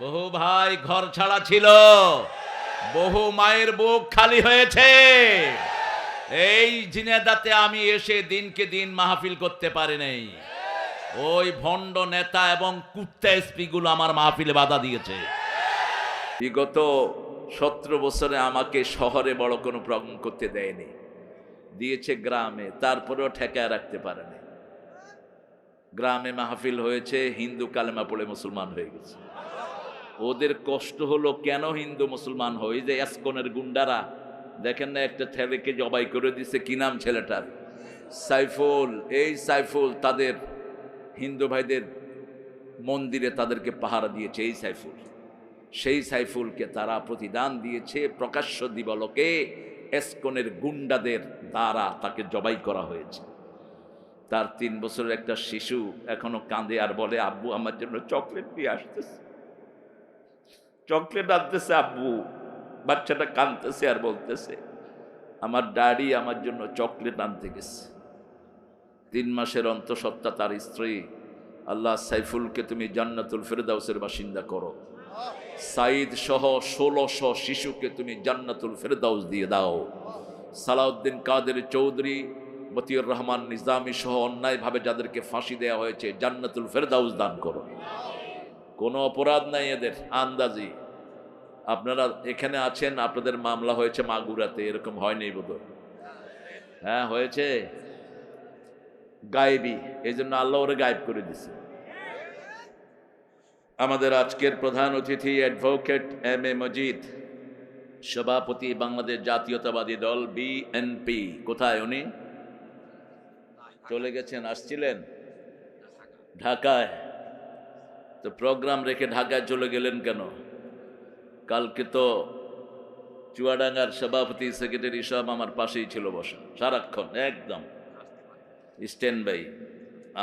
বহু ভাই ঘর ছাড়া ছিল, বহু মায়ের বুক খালি হয়েছে। এই ঝিনেদাতে আমি এসে দিনকে দিন মাহফিল করতে পারি নাই। ওই ভণ্ড নেতা এবং কুত্তা এসপি গুলো আমার মাহফিলে বাধা দিয়েছে। বিগত 17 বছরে আমাকে শহরে বড় কোনো প্রোগ্রাম করতে দেয়নি, দিয়েছে গ্রামে, তারপরেও ঠেকায় রাখতে পারেনি। গ্রামে মাহফিল হয়েছে, হিন্দু কালেমা পড়ে মুসলমান হয়ে গেছে। ওদের কষ্ট হলো কেন হিন্দু মুসলমান হই, যে এসকনের গুন্ডারা দেখেন না একটা ছেলেকে জবাই করে দিছে, কি নাম ছেলেটার, সাইফুল। এই সাইফুল তাদের হিন্দু ভাইদের মন্দিরে তাদেরকে পাহারা দিয়েছে। এই সাইফুল, সেই সাইফুলকে তারা প্রতিদান দিয়েছে প্রকাশ্য দিবলোকে এসকনের গুন্ডাদের দ্বারা তাকে জবাই করা হয়েছে। তার 3 বছরের একটা শিশু এখনো কাঁদে আর বলে, আব্বু আমার জন্য চকলেট দিয়ে আসতেছে, চকলেট আনতেছে আব্বু। বাচ্চাটা কাঁদতেছে আর বলতেছে, আমার ড্যাডি আমার জন্য চকলেট আনতে গেছে। 3 মাসের অন্তঃসত্ত্বা তার স্ত্রী, আল্লাহ সাইফুলকে তুমি জান্নাতুল ফেরদাউসের বাসিন্দা করো। সাইদ সহ 1600 শিশুকে তুমি জান্নাতুল ফেরদাউস দিয়ে দাও। সালাউদ্দিন কাদের চৌধুরী, মতিউর রহমান নিজামী সহ অন্যায়ভাবে যাদেরকে ফাঁসি দেওয়া হয়েছে, জান্নাতুল ফেরদাউস দান করো। কোনো অপরাধ নাই এদের, আন্দাজি। আপনারা এখানে আছেন, আপনাদের মামলা হয়েছে মাগুরাতে, এরকম হয়নি বোধহয়? হ্যাঁ হয়েছে, গায়েবী, এই জন্য আল্লাহ ওরে গায়েব করে দিছে। আমাদের আজকের প্রধান অতিথি অ্যাডভোকেট এম এ মজিদ, সভাপতি বাংলাদেশ জাতীয়তাবাদী দল বিএনপি। কোথায় উনি? চলে গেছেন, আসছিলেন ঢাকায়। তো প্রোগ্রাম রেখে ঢাকায় চলে গেলেন কেন? কালকে তো চুয়াডাঙ্গার সভাপতি সেক্রেটারি সব আমার পাশেই ছিল বসা সারাক্ষণ, একদম স্ট্যান্ড বাই।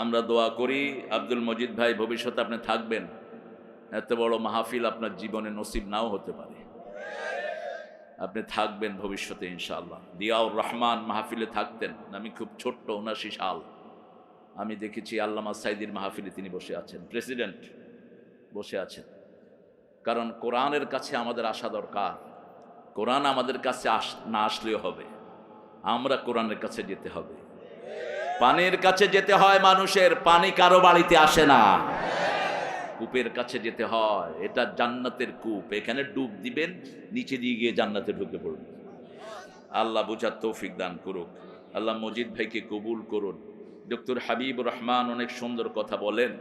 আমরা দোয়া করি আব্দুল মজিদ ভাই ভবিষ্যতে আপনি থাকবেন। এত বড় মাহফিল আপনার জীবনে নসিব নাও হতে পারে, আপনি থাকবেন ভবিষ্যতে ইনশাআল্লাহ। দিয়াউর রহমান মাহফিলে থাকতেন, আমি খুব ছোট্ট 79 সাল আমি দেখেছি আল্লামা সাইদির মাহফিলে তিনি বসে আছেন, প্রেসিডেন্ট বসে আছেন। কারণ কোরআনের কাছে আমাদের আসা দরকার। কোরআন আমাদের কাছে না আসলেও হবে, আমরা কোরআনের কাছে যেতে হবে। পানির কাছে যেতে হয় মানুষের, পানি কারো বাড়িতে আসে না। কূপের কাছে যেতে হয়, এটা জান্নাতের কূপ, এখানে ডুব দিবেন, নিচে দিয়ে গিয়ে জান্নাতে ঢুকে পড়বেন। আল্লাহ বুঝার তৌফিক দান করুক। আল্লাহ মজিদ ভাইকে কবুল করুন। ডক্টর হাবিবুর রহমান অনেক সুন্দর কথা বলেন,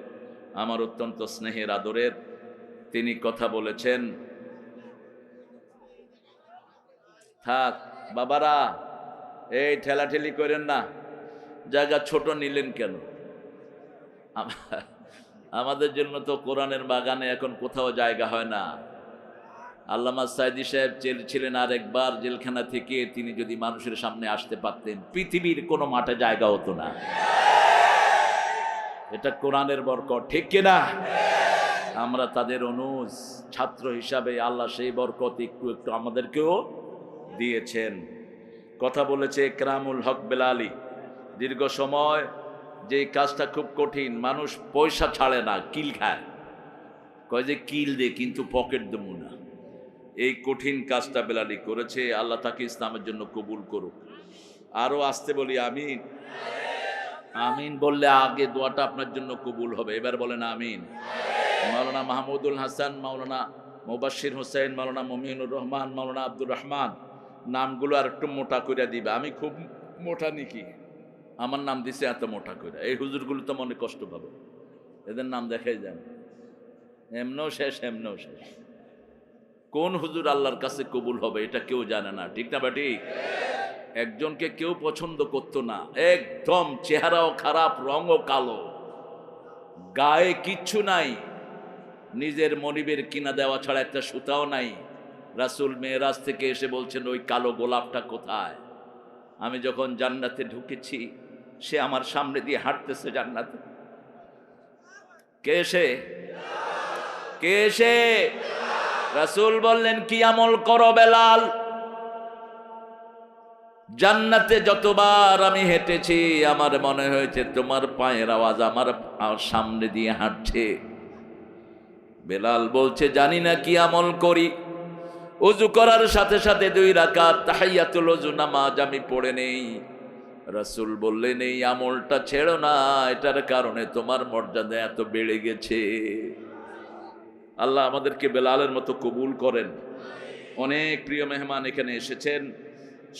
আমার অত্যন্ত স্নেহের আদরের। তিনি কথা বলেছেন, থাক বাবারা, এই ঠেলাঠেলি করেন না, জায়গা ছোট নিলেন কেন? আমাদের জন্য তো কোরআনের বাগানে এখন কোথাও জায়গা হয় না। আল্লামা সাইদি সাহেব ছিলেন আরেকবার জেলখানা থেকে, তিনি যদি মানুষের সামনে আসতে পারতেন, পৃথিবীর কোনো মাঠে জায়গা হতো না। এটা কোরআনের বরকত, ঠিক কিনা? আমরা তাদের অনুজ ছাত্র হিসাবে আল্লাহ সেই বরকত একটু একটু আমাদেরকেও দিয়েছেন। কথা বলেছে একরামুল হক বেলালি, দীর্ঘ সময় যে কাজটা খুব কঠিন, মানুষ পয়সা ছাড়ে না, কিল খায়, কয় যে কিল দে কিন্তু পকেট দেবো না। এই কঠিন কাজটা বেলালি করেছে। আল্লাহ তাকে ইসলামের জন্য কবুল করুক। আরো আসতে বলি আমিন। আমিন বললে আগে দোয়াটা আপনার জন্য কবুল হবে। এবার বলেন আমিন। মাওলানা মাহমুদুল হাসান, মাওলানা মুবাশশির হোসেন, মাওলানা মুমিনুর রহমান, মাওলানা আব্দুর রহমান, নামগুলো আর একটু মোটা করে দিবে। আমি খুব মোটা নাকি? আমার নাম দিছে এত মোটা করে, এই হুজুরগুলো তো মনে কষ্ট পাবে, এদের নাম দেখাই যান, এমনও শেষ এমনও শেষ। কোন হুজুর আল্লাহর কাছে কবুল হবে এটা কেউ জানে না, ঠিক না বাটি? একজনকে কেউ পছন্দ করতো না, একদম চেহারাও খারাপ, রঙও কালো, গায়ে কিচ্ছু নাই, নিজের মনিবের কিনা দেওয়া ছাড়া একটা সুতাও নাই। রাসূল মেরাজ থেকে এসে বলছেন, ওই কালো গোলাপটা কোথায়? আমি যখন জান্নাতে ঢুকেছি, সে আমার সামনে দিয়ে হাঁটতেছে জান্নাতে। কে সে? কে সে? রাসূল বললেন, কি আমল করো বেলাল? জান্নাতে যতবার আমি হেঁটেছি আমার মনে হয়েছে তোমার পায়ের আওয়াজ আমার সামনে দিয়ে হাঁটছে। বেলাল বলছে জানি না কি আমল করি, ওযু করার সাথে সাথে 2 রাকাত তাহিয়াতুল ওযু নামাজ আমি পড়ে নেই। রাসূল বললেন এই আমলটা ছেড়ো না, এটার কারণে তোমার মর্যাদা এত বেড়ে গেছে। আল্লাহ আমাদেরকে বেলালের মতো কবুল করেন। অনেক প্রিয় মেহমান এখানে এসেছেন,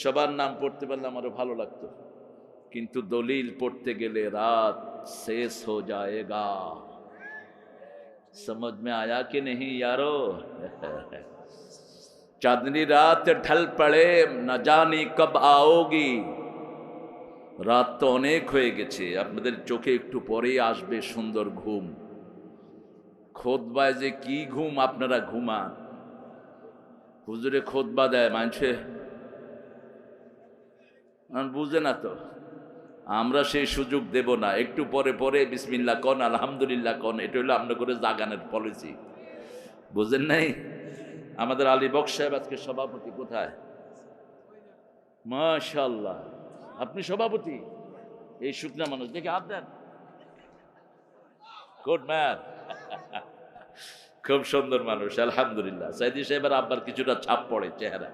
সবার নাম পড়তে পারলে আমারও ভালো লাগতো, কিন্তু দলিল পড়তে গেলে রাত শেষ হো যায়েগা। समझ में आया कि नहीं यारो? चांदनी रात ढल पड़े न जानी कब आओगी। রাত তো অনেক হয়ে গেছে, আপনাদের চোখে একটু পরেই আসবে সুন্দর ঘুম। খোদবায় যে কি ঘুম আপনারা ঘুমান, হুজুরে খোদবা দেয় মানুষে বুঝে না তো, আমরা সেই সুযোগ দেব না। একটু পরে পরে বিসমিল্লাহ কন, আলহামদুলিল্লাহ কন, এটা হলো আমরা করে জাগানের পলিসি, বুঝেন নাই? আমাদের আলী বক্স সাহেব আজকে সভাপতি, কোথায়? মাশাআল্লাহ, আপনি সভাপতি? এই শুকনা মানুষ দেখে হাত দেন, গুড ম্যান, খুব সুন্দর মানুষ আলহামদুলিল্লাহ। সাইদি সাহেবের আব্বার কিছুটা ছাপ পড়ে চেহারা।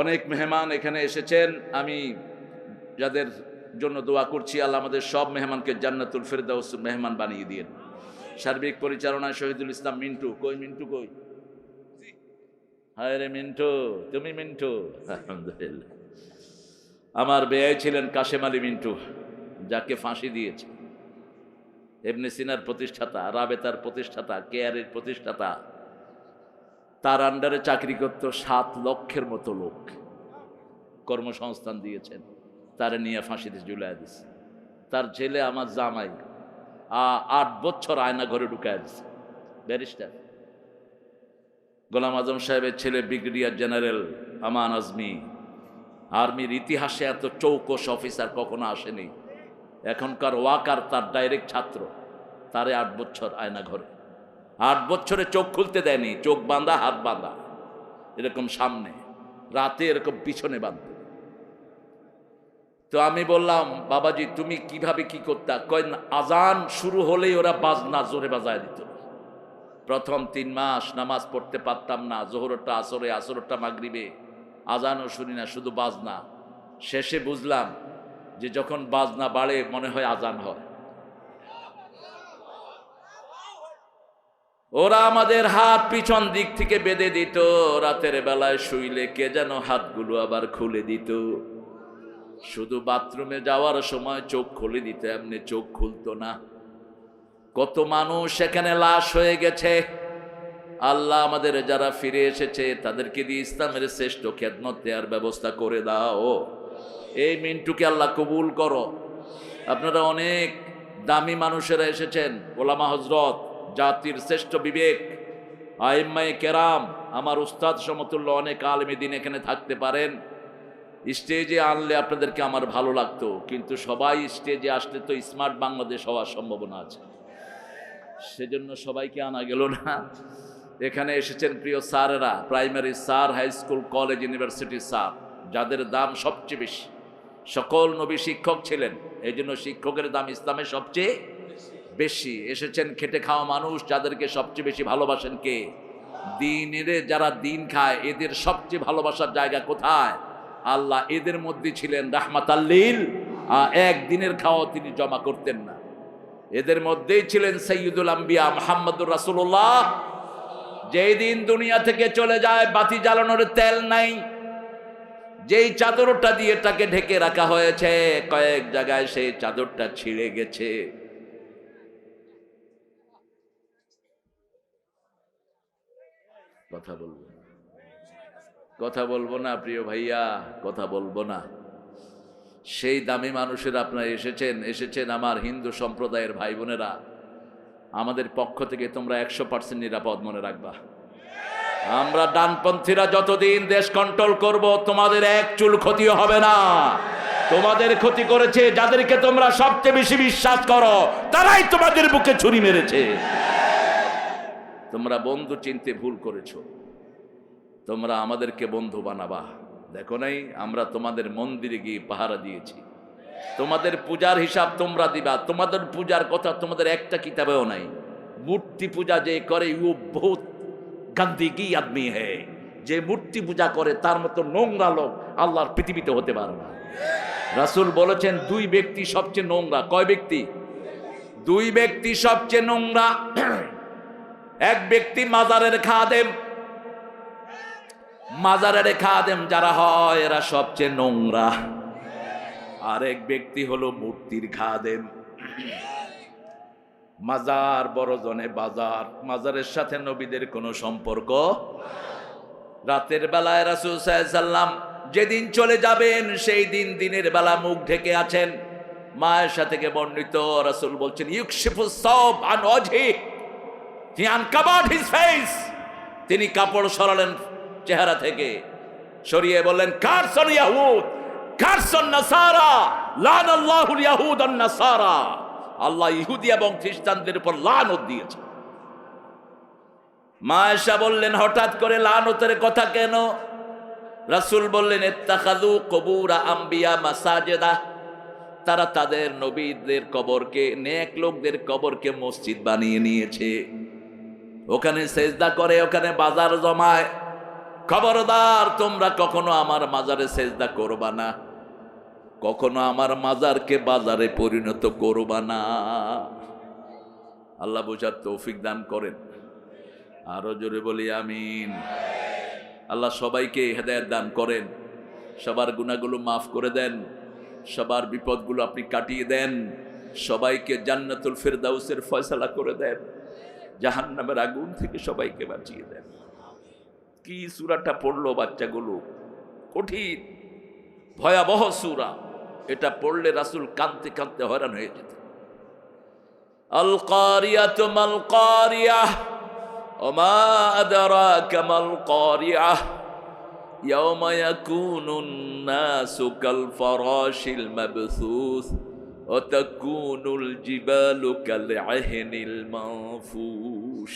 অনেক মেহমান এখানে এসেছেন, আমি যাদের জন্য দোয়া করছি আল্লাহ আমাদের সব মেহমানকে জান্নাতুল ফেরদাউস মেহমান বানিয়ে দিয়েন। সার্বিক পরিচালনায় শহীদুল ইসলাম মিন্টু, কই মিন্টু কই? হায় রে মিন্টু, তুমি মিন্টু? আলহামদুলিল্লাহ। আমার বেয়াই ছিলেন কাশেম আলী মিন্টু, যাকে ফাঁসি দিয়েছে। ইবনে সিনার প্রতিষ্ঠাতা, রাবেতার প্রতিষ্ঠাতা, কেয়ারের প্রতিষ্ঠাতা, তার আন্ডারে চাকরি করত 7 লক্ষের মতো লোক, কর্মসংস্থান দিয়েছেন, তারে নিয়ে ফাঁসিতে ঝুলাই দিছে। তার ছেলে আমার জামাই 8 বছর আয়না ঘরে ঢুকায় দিছে, ব্যারিস্টার। গোলাম আজম সাহেবের ছেলে ব্রিগেডিয়ার জেনারেল আমান আজমি, আর্মির ইতিহাসে এত চৌকস অফিসার কখনো আসেনি। এখনকার ওয়াকার তার ডাইরেক্ট ছাত্র, তারে 8 বছর আয়না ঘরে, 8 বছরে চোখ খুলতে দেয়নি, চোখ বাঁধা, হাত বাঁধা, এরকম সামনে, রাতে এরকম পিছনে বাঁধত। তো আমি বললাম বাবাজি তুমি কিভাবে কি করতা? কয় আজান শুরু হলেই ওরা বাজনা জোরে বাজায় দিত। প্রথম 3 মাস নামাজ পড়তে পারতাম না, জোহরটা আসরে, আসরটা মাগরিবে, আজানও শুনি না, শুধু বাজনা। শেষে বুঝলাম যে যখন বাজনা বাড়ে মনে হয় আজান হয়। ওরা আমাদের হাত পিছন দিক থেকে বেঁধে দিত, রাতের বেলায় শুইলে কে যেন হাতগুলো আবার খুলে দিত। শুধু বাথরুমে যাওয়ার সময় চোখ খুলে দিত, এমনি চোখ খুলতো না। কত মানুষ সেখানে লাশ হয়ে গেছে। আল্লাহ আমাদের যারা ফিরে এসেছে তাদেরকে দিয়ে ইসলামের শ্রেষ্ঠ খেদমত দেওয়ার ব্যবস্থা করে দাও। এই মিন্টুকে আল্লাহ কবুল করো। আপনারা অনেক দামি মানুষেরা এসেছেন, ওলামা হজরত, জাতির শ্রেষ্ঠ বিবেক, আইম্মায়ে কেরাম, আমার উস্তাদ সমতুল্য অনেক আলেম দ্বীন এখানে থাকতে পারেন। স্টেজে আনলে আপনাদেরকে আমার ভালো লাগতো, কিন্তু সবাই স্টেজে আসলে তো স্মার্ট বাংলাদেশ হওয়ার সম্ভাবনা আছে, সেজন্য সবাইকে আনা গেল না। এখানে এসেছেন প্রিয় স্যারেরা, primary sir, high school, college, ইউনিভার্সিটির স্যার, যাদের দাম সবচেয়ে বেশি। সকল নবী শিক্ষক ছিলেন, এই জন্য শিক্ষকের দাম ইসলামে সবচেয়ে বেশি। এসেছেন খেটে খাওয়া মানুষ, যাদেরকে সবচেয়ে বেশি ভালোবাসেন কে? দিনের যারা দিন খায়, এদের সবচেয়ে ভালোবাসার জায়গা কোথায়? আল্লাহ এদের মধ্যে ছিলেন রাহমাতাল লিল, একদিনের খাওয়া তিনি জমা করতেন না। এদের মধ্যেই ছিলেন সাইয়্যিদুল আম্বিয়া মুহাম্মদুর রাসূলুল্লাহ। যেই দিন দুনিয়া থেকে চলে যায় বাতি জ্বালানোর তেল নাই, যেই চাদরটা দিয়ে তাকে ঢেকে রাখা হয়েছে, কয়েক জায়গায় সেই চাদরটা ছিঁড়ে গেছে। কথা বলবো না প্রিয় ভাইয়া, কথা বলবো না। সেই দামি মানুষের আপনারা এসেছেন আমার হিন্দু সম্প্রদায়ের ভাই বোনেরা, আমাদের পক্ষ থেকে তোমরা 100% নিরাপদ মনে রাখবা। আমরা ডানপন্থীরা যতদিন দেশ কন্ট্রোল করব, তোমাদের এক চুল ক্ষতিও হবে না। তোমাদের ক্ষতি করেছে যাদেরকে তোমরা সবচেয়ে বেশি বিশ্বাস করো, তারাই তোমাদের বুকে ছুরি মেরেছে। তোমরা বন্ধু চিনতে ভুল করেছো, তোমরা আমাদেরকে বন্ধু বানাবা। দেখো নাই আমরা তোমাদের মন্দিরে গিয়ে পাহারা দিয়েছি, তোমাদের পূজার হিসাব তোমরা দিবা। তোমাদের পূজার কথা তোমাদের একটা কিতাবেও নাই, মূর্তি পূজা যে করে ও বহুত গন্দিগি আদমি হে, যে মূর্তি পূজা করে তার মতো নোংরা লোক আল্লাহর পৃথিবীতে হতে পারে না। রাসূল বলেছেন দুই ব্যক্তি সবচেয়ে নোংরা। কয় ব্যক্তি? দুই ব্যক্তি সবচেয়ে নোংরা। এক ব্যক্তি মাজারের খাদেম, মাজারের খাদেম যারা হয় এরা সবচেয়ে নোংরা। আর এক ব্যক্তি হলো মূর্তির খাদেম। মাজার বড় জনে বাজার, মাজারের সাথে নবীদের কোনো সম্পর্ক। রাতের বেলায় রাসূল সাল্লাল্লাহু আলাইহি সাল্লাম যেদিন চলে যাবেন সেই দিন দিনের বেলা মুখ ঢেকে আছেন। মা আয়েশা থেকে বর্ণিত, রাসূল বলছেন ইউকশিফুস সাওব আন ওয়াজহি, হি আনকাভার্ড হিজ ফেস, তিনি কাপড় সরালেন চেহারা থেকে, সরিয়ে বললেন কারসন ইয়াহুদ কারসন নাসারা লানাল্লাহুল ইয়াহুদ আন নাসারা, আল্লাহ ইহুদি এবং খ্রিস্টানদের উপর লানত দিয়েছে। মা আয়েশা বললেন হঠাৎ করে লানতের কথা কেন? রাসূল বললেন ইত্তাখাযু কুবুর আম্বিয়া মাসাজিদা, তারা তাদের নবীদের কবরকে, নেক লোকদের কবরকে মসজিদ বানিয়ে নিয়েছে, ওখানে সেজদা করে, ওখানে বাজার জমায়। খবরদার তোমরা কখনো আমার মাজারে সেজদা করবা না, কখনো আমার মাজারকে বাজারে পরিণত করবা না। আল্লাহ বোঝার তৌফিক দান করেন। আরো জোরে বলি আমিন। আল্লাহ সবাইকে হেদায়েত দান করেন, সবার গুনাহগুলো মাফ করে দেন, সবার বিপদগুলো আপনি কাটিয়ে দেন, সবাইকে জান্নাতুল ফিরদাউসের ফয়সালা করে দেন, জাহান্নামের আগুন থেকে সবাইকে বাঁচিয়ে দেন। কি সূরাটা পড়লো বাচ্চাগুলো, কঠিন ভয়াবহ সূরা। এটা পড়লে রাসূল কাঁদতে কাঁদতে হয়রান হয়ে যেত। আল কারিয়াতু মাল কারিয়াহ ওমা আদরাকা মাল কারিয়াহ ইয়াওমা ইয়াকুনুন নাসু কাল ফারাশিল মাবসুস ওয়া তাকুনুল জিবালু কাল আহিনিল মানফুশ।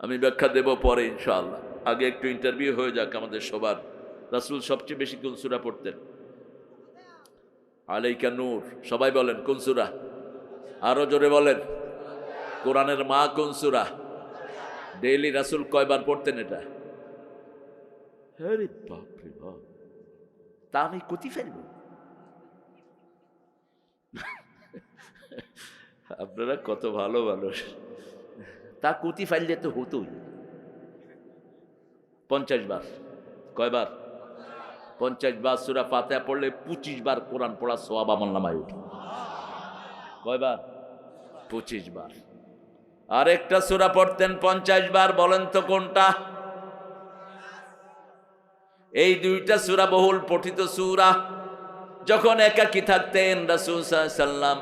আমি ব্যাখ্যা দেব পরে ইনশাআল্লাহ, আগে একটু ইন্টারভিউ হয়ে যাক আমাদের সবার। রাসূল সবচেয়ে বেশি কোন সূরা পড়তেন? আলাইকা নূর। সবাই বলেন কোন সূরা? আরো জোরে বলেন। কোরআনের মা কোন সূরা? ডেইলি রাসূল কয়বার পড়তেন এটা? আরে বাপ রে বাপ, তা আমি কতি ফেলব? আপনারা কত ভালো মানুষ, তা কতি ফাইলে তো হতোই। 50 বার। কয়বার? 50 বার সূরা ফাতিহা পড়লে 25 বার কোরআন পড়া সওয়াব আমলনামায় ওঠে। কয়বার? 25 বার। আরেকটা সূরা পড়তেন 50 বার, বলেন তো কোনটা? এই দুইটা সূরা বহুল পঠিত সূরা। যখন একাকী থাকতেন রাসূল সাল্লাল্লাহু আলাইহি সাল্লাম,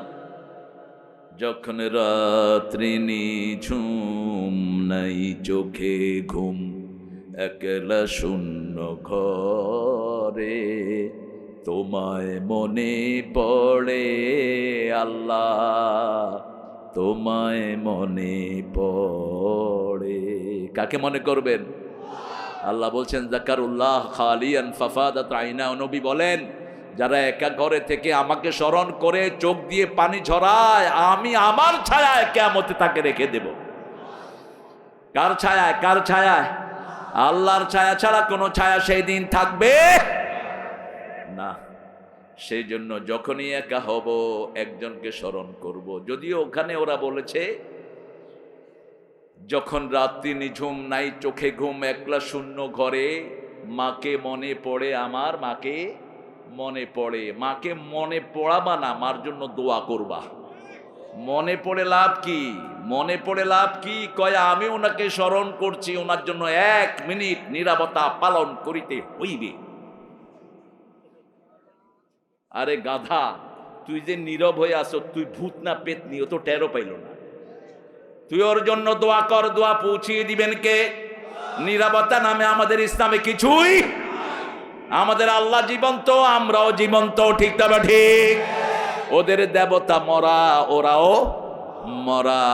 যখন রাত্রি নিঝুম নাই চোখে ঘুম, একলা শূন্য ঘরে তোমায় মনে পড়ে আল্লাহ, তোমায় মনে পড়ে। কাকে মনে করবেন? আল্লাহ বলছেন যাকারুল্লাহ খালিয়ান ফাফাদাত আইনা। নবী বলেন যারা একা ঘরে থেকে আমাকে স্মরণ করে চোখ দিয়ে পানি ঝরায়, আমি আমার ছায়ায় কিয়ামতে তাকে রেখে দেব। কার ছায়ায়? কার ছায়ায়? আল্লাহর ছায়া ছাড়া কোনো ছায়া সেই দিন থাকবে না। সেই জন্য যখনই একা হব একজনকে স্মরণ করব। যদিও ওখানে ওরা বলেছে যখন রাত্রি নিঝুম নাই চোখে ঘুম, একলা শূন্য ঘরে মাকে মনে পড়ে, আমার মাকে মনে পড়ে। মাকে মনে পড়াবা না, মার জন্য দোয়া করবা। মনে পড়ে লাভ কি? মনে পড়ে লাভ কি? কয় আমি ওনাকে স্মরণ করছি, ওনার জন্য 1 মিনিট নীরবতা পালন করিতে হইবে। আরে গাধা, তুই যে নীরব হয়ে আসো, তুই ভূত না পেতনি ও তো টেরও পাইল না। তুই ওর জন্য দোয়া কর, দোয়া পৌঁছিয়ে দিবেন কে? নীরবতা নামে আমাদের ইসলামে কিছুই। আমাদের আল্লাহ জীবন্ত, আমরাও জীবন্ত, ঠিক তবে ঠিক। ওদের দেবতা মরা, ওরাও মরা।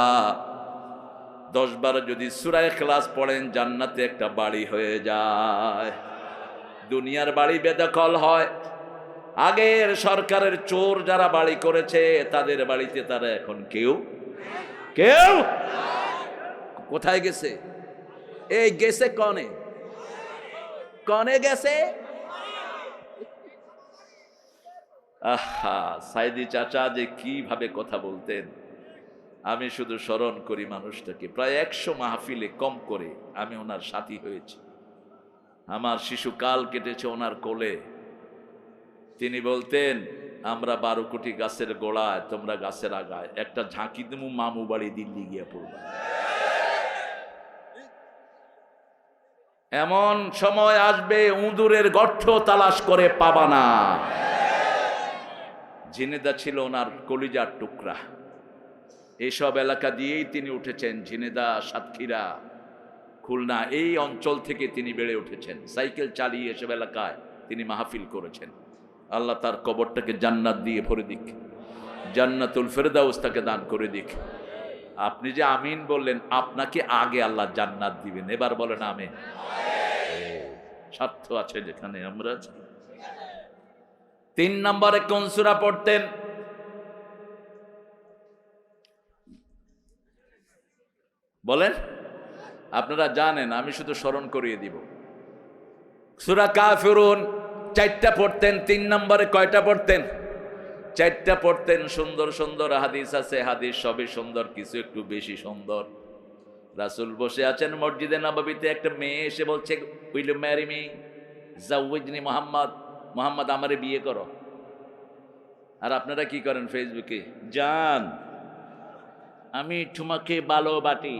10 বার যদি সূরা ইখলাস পড়েন জান্নাতে একটা বাড়ি হয়ে যায়। দুনিয়ার বাড়ি বেদখল হয়। আগের সরকারের চোর যারা বাড়ি করেছে তাদের বাড়িতে তারা এখন কেউ? কোথায় গেছে? এই গেছে কনে? কনে গেছে? আহা, সাইদি চাচা যে কিভাবে কথা বলতেন, আমি শুধু স্মরণ করি মানুষটাকে। প্রায় 100 মাহফিলে কম করে আমি ওনার সাথী হয়েছি। আমার শিশুকাল কেটেছে ওনার কোলে। তিনি বলতেন, আমরা 12 কোটি গাছের গোড়ায়, তোমরা গাছের আগায়, একটা ঝাঁকি দেবো, মামু বাড়ি দিল্লি গিয়ে পড়বা। এমন সময় আসবে উঁদুরের গর্ত তালাশ করে পাবা না। ঝিনেদা ছিল ওনার কলিজার টুকরা। এইসব এলাকা দিয়েই তিনি উঠেছেন। ঝিনেদা, সাতক্ষীরা, খুলনা, এই অঞ্চল থেকে তিনি বেড়ে উঠেছেন। সাইকেল চালিয়ে এসব এলাকায় তিনি মাহফিল করেছেন। আল্লাহ তার কবরটাকে জান্নাত দিয়ে ভরে দিক, জান্নাতুল ফেরদাউস তাকে দান করে দিক। আপনি যে আমিন বললেন, আপনাকে আগে আল্লাহ জান্নাত দিবেন। এবার বলেন আমিন। স্বার্থ আছে যেখানে আমরা আছি। 3 নম্বরে কোন সূরা পড়তেন? বলেন, আপনারা জানেন, আমি শুধু স্মরণ করিয়ে দিব। সূরা কাফিরুন 4টা পড়তেন। 3 নম্বরে কয়টা পড়তেন? 4টা পড়তেন। সুন্দর সুন্দর হাদিস আছে, হাদিস সবই সুন্দর, কিছু একটু বেশি সুন্দর। রাসূল বসে আছেন মসজিদে নববীতে, একটা মেয়ে এসে বলছে, উইল ইউ ম্যারি মি, জাওয়াজনি মুহাম্মদ, মুহাম্মদ আমারে বিয়ে করো। আর আপনারা কি করেন ফেসবুকে, জান আমি তোমাকে ভালোবাসি।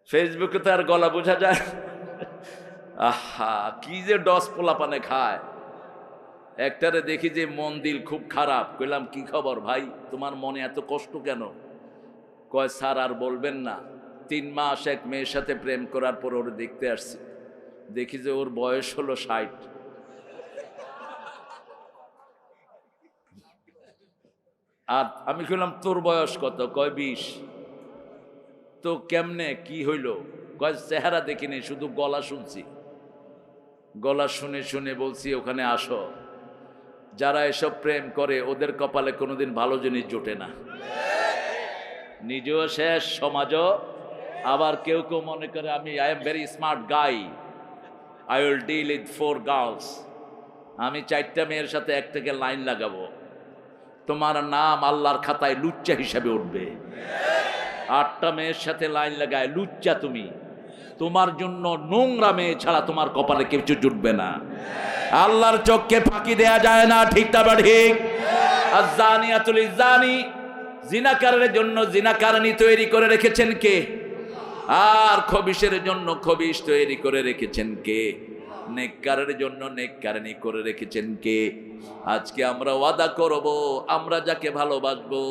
ফেসবুকে তো আর গলা বোঝা যায়। আহা, কি যে ডস পোলাপানে খায়। একটারে দেখি যে মন দিল খুব খারাপ, কইলাম কি খবর ভাই, তোমার মনে এত কষ্ট কেন? কয় স্যার আর বলবেন না, 3 মাস এক মেয়ের সাথে প্রেম করার পর ওর দেখতে আসছি, দেখি যে ওর বয়স হলো 60। আর আমি কইলাম তোর বয়স কত? কয় 20। তো কেমনে কি হইল? কয় চেহারা দেখিনি, শুধু গলা শুনছি। গলা শুনে শুনে বলছি ওখানে আসো। যারা এসব প্রেম করে ওদের কপালে কোনোদিন ভালো জিনিস জোটে না। নিজেও শেষ, সমাজও। আবার কেউ কেউ মনে করে আমি I am very smart guy, I will deal with 4 girls. আমি 4টা মেয়ের সাথে এক থেকে লাইন লাগাবো। তোমার নাম আল্লাহর খাতায় লুচ্চা হিসাবে উঠবে। 8টা মেয়ের সাথে লাইন লাগায় লুচ্চা তুমি। তোমার জন্য নোংরা মেয়ে ছাড়া তোমার কপালে কিছু জুটবে না। আল্লাহর চোখকে ফাঁকি দেয়া যায় না, ঠিক না ঠিক? আয-যানিয়াতুল ইয-যানি, জিনাকারের জন্য জিনাকারনী তৈরি করে রেখেছেন কে? আর খবিশের জন্য খবিশ তৈরি করে রেখেছেন কে? নেককারের জন্য নেককারনী করে রেখেছেন কে? আজকে আমরা ওয়াদা করব, আমরা যাকে ভালোবাসবো,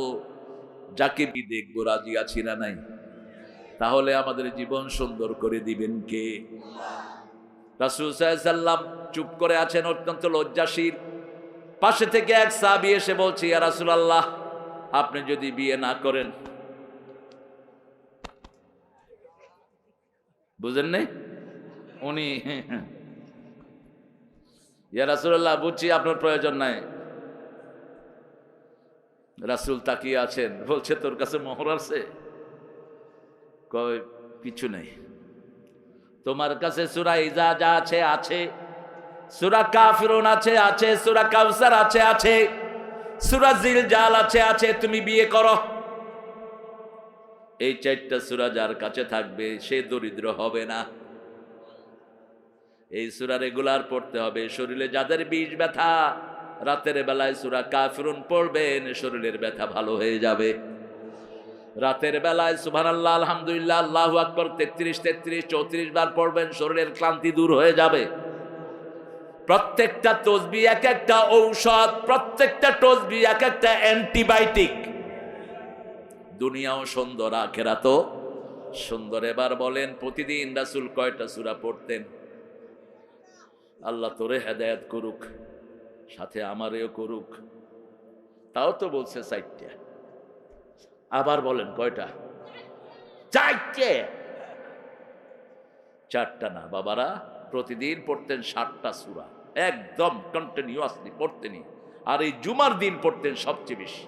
যাকে দেখবো, রাজি আছি না নাই? তাহলে আমাদের জীবন সুন্দর করে দিবেন কে? রাসূল সাল্লাল্লাহু আলাইহি সাল্লাম চুপ করে আছেন, অত্যন্ত লজ্জাশীল। পাশে থেকে এক সাহাবী এসে বলছে, ইয়া রাসূলুল্লাহ, আপনি যদি বিয়ে না করেন। বুঝেন নাই? উনি, ইয়া রাসূলুল্লাহ, বুঝছি আপনার প্রয়োজন নাই। রাসূল তাকিয়ে আছেন, বলছে তোর কাছে মোহর আছে? কয় কিছু নেই। তোমার কাছে সূরা ইজা যা আছে আছে, সূরা কাফিরুন আছে আছে, সূরা কাউসার আছে আছে, সূরা জিলজাল আছে আছে, তুমি বিয়ে করো। এই 4টা সূরা যার কাছে থাকবে সে দরিদ্র হবে না। এই সূরা রেগুলার পড়তে হবে। শরীরে যাদের বিষ ব্যথা, রাতের বেলায় সূরা কাফিরুন পড়বেন, শরীরের ব্যথা ভালো হয়ে যাবে। রাতের বেলায় সুবহানাল্লাহ, আলহামদুলিল্লাহ, আল্লাহু আকবার 33 33 34 বার পড়বেন, শরীরের ক্লান্তি দূর হয়ে যাবে। প্রত্যেকটা তসবিহ এক একটা ঔষধ, প্রত্যেকটা তসবিহ এক একটা অ্যান্টিবায়োটিক। দুনিয়াও সুন্দর, আখিরাতও সুন্দর। এবার বলেন, প্রতিদিন রাসূল কয়টা সূরা পড়তেন? আল্লাহ তোরে হেদায়েত করুক, সাথে আমারেও করুক। তাও তো বলছে 4টা। আবার বলেন কয়টা? 4টে। 4টা না বাবারা, প্রতিদিন পড়তেন 7টা সূরা, একদম কন্টিনিউয়াসলি পড়তেনই। আর এই জুমার দিন পড়তেন সবচেয়ে বেশি।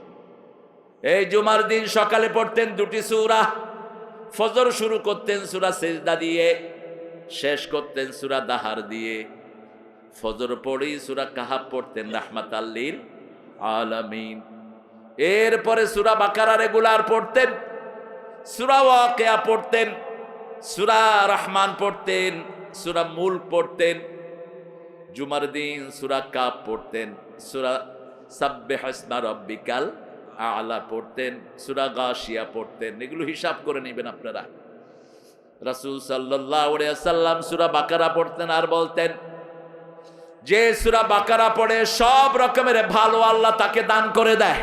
এই জুমার দিন সকালে পড়তেন দুটি সূরা। ফজর শুরু করতেন সূরা সিজদা দিয়ে, শেষ করতেন সূরা দাহার দিয়ে। ফজর পড়েই সূরা কাহাফ পড়তেন রাহমাতাল লিল আলামিন। এরপরে সূরা বাকারা রেগুলার পড়তেন, সূরা ওয়াকিয়া পড়তেন, সূরা রহমান পড়তেন, সূরা মুলক পড়তেন। জুমার দিন সূরা কাফ পড়তেন, সূরা সাব্বিহ ইসমা রাব্বিকাল আ'লা পড়তেন, সূরা গাশিয়া পড়তেন। এগুলো হিসাব করে নেবেন আপনারা। রাসূল সাল্লাল্লাহু আলাইহি ওয়াসাল্লাম সূরা বাকারা পড়তেন আর বলতেন, যে সূরা বাকারা পড়ে সব রকমের ভালো আল্লাহ তাকে দান করে দেয়।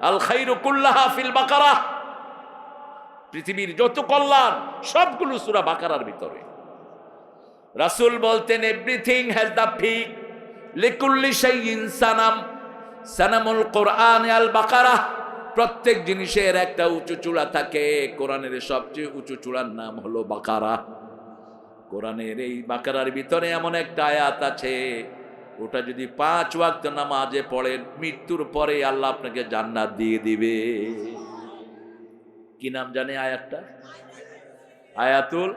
আল খায়রু কুল্লাহা ফিল বাকারা, পৃথিবীর যত কল্যাণ সবগুলো সূরা বাকারার ভিতরে। রাসূল বলতেন, everything has the peak, লিকুল্লি শাইইন Sanam, সানামুল কোরআন আল বাকারা। প্রত্যেক জিনিসের একটা উঁচু চূড়া থাকে, কোরআনের সবচেয়ে উঁচু চূড়ার নাম হলো বাকারা। কোরআনের এই বাকারার ভিতরে এমন একটা আয়াত আছে, ওটা যদি 5 ওয়াক্ত নামাজে পড়েন, মৃত্যুর পরে আল্লাহ আপনাকে জান্নাত দিয়ে দিবে। কি নাম জানে আয়াতটা? আয়াতুল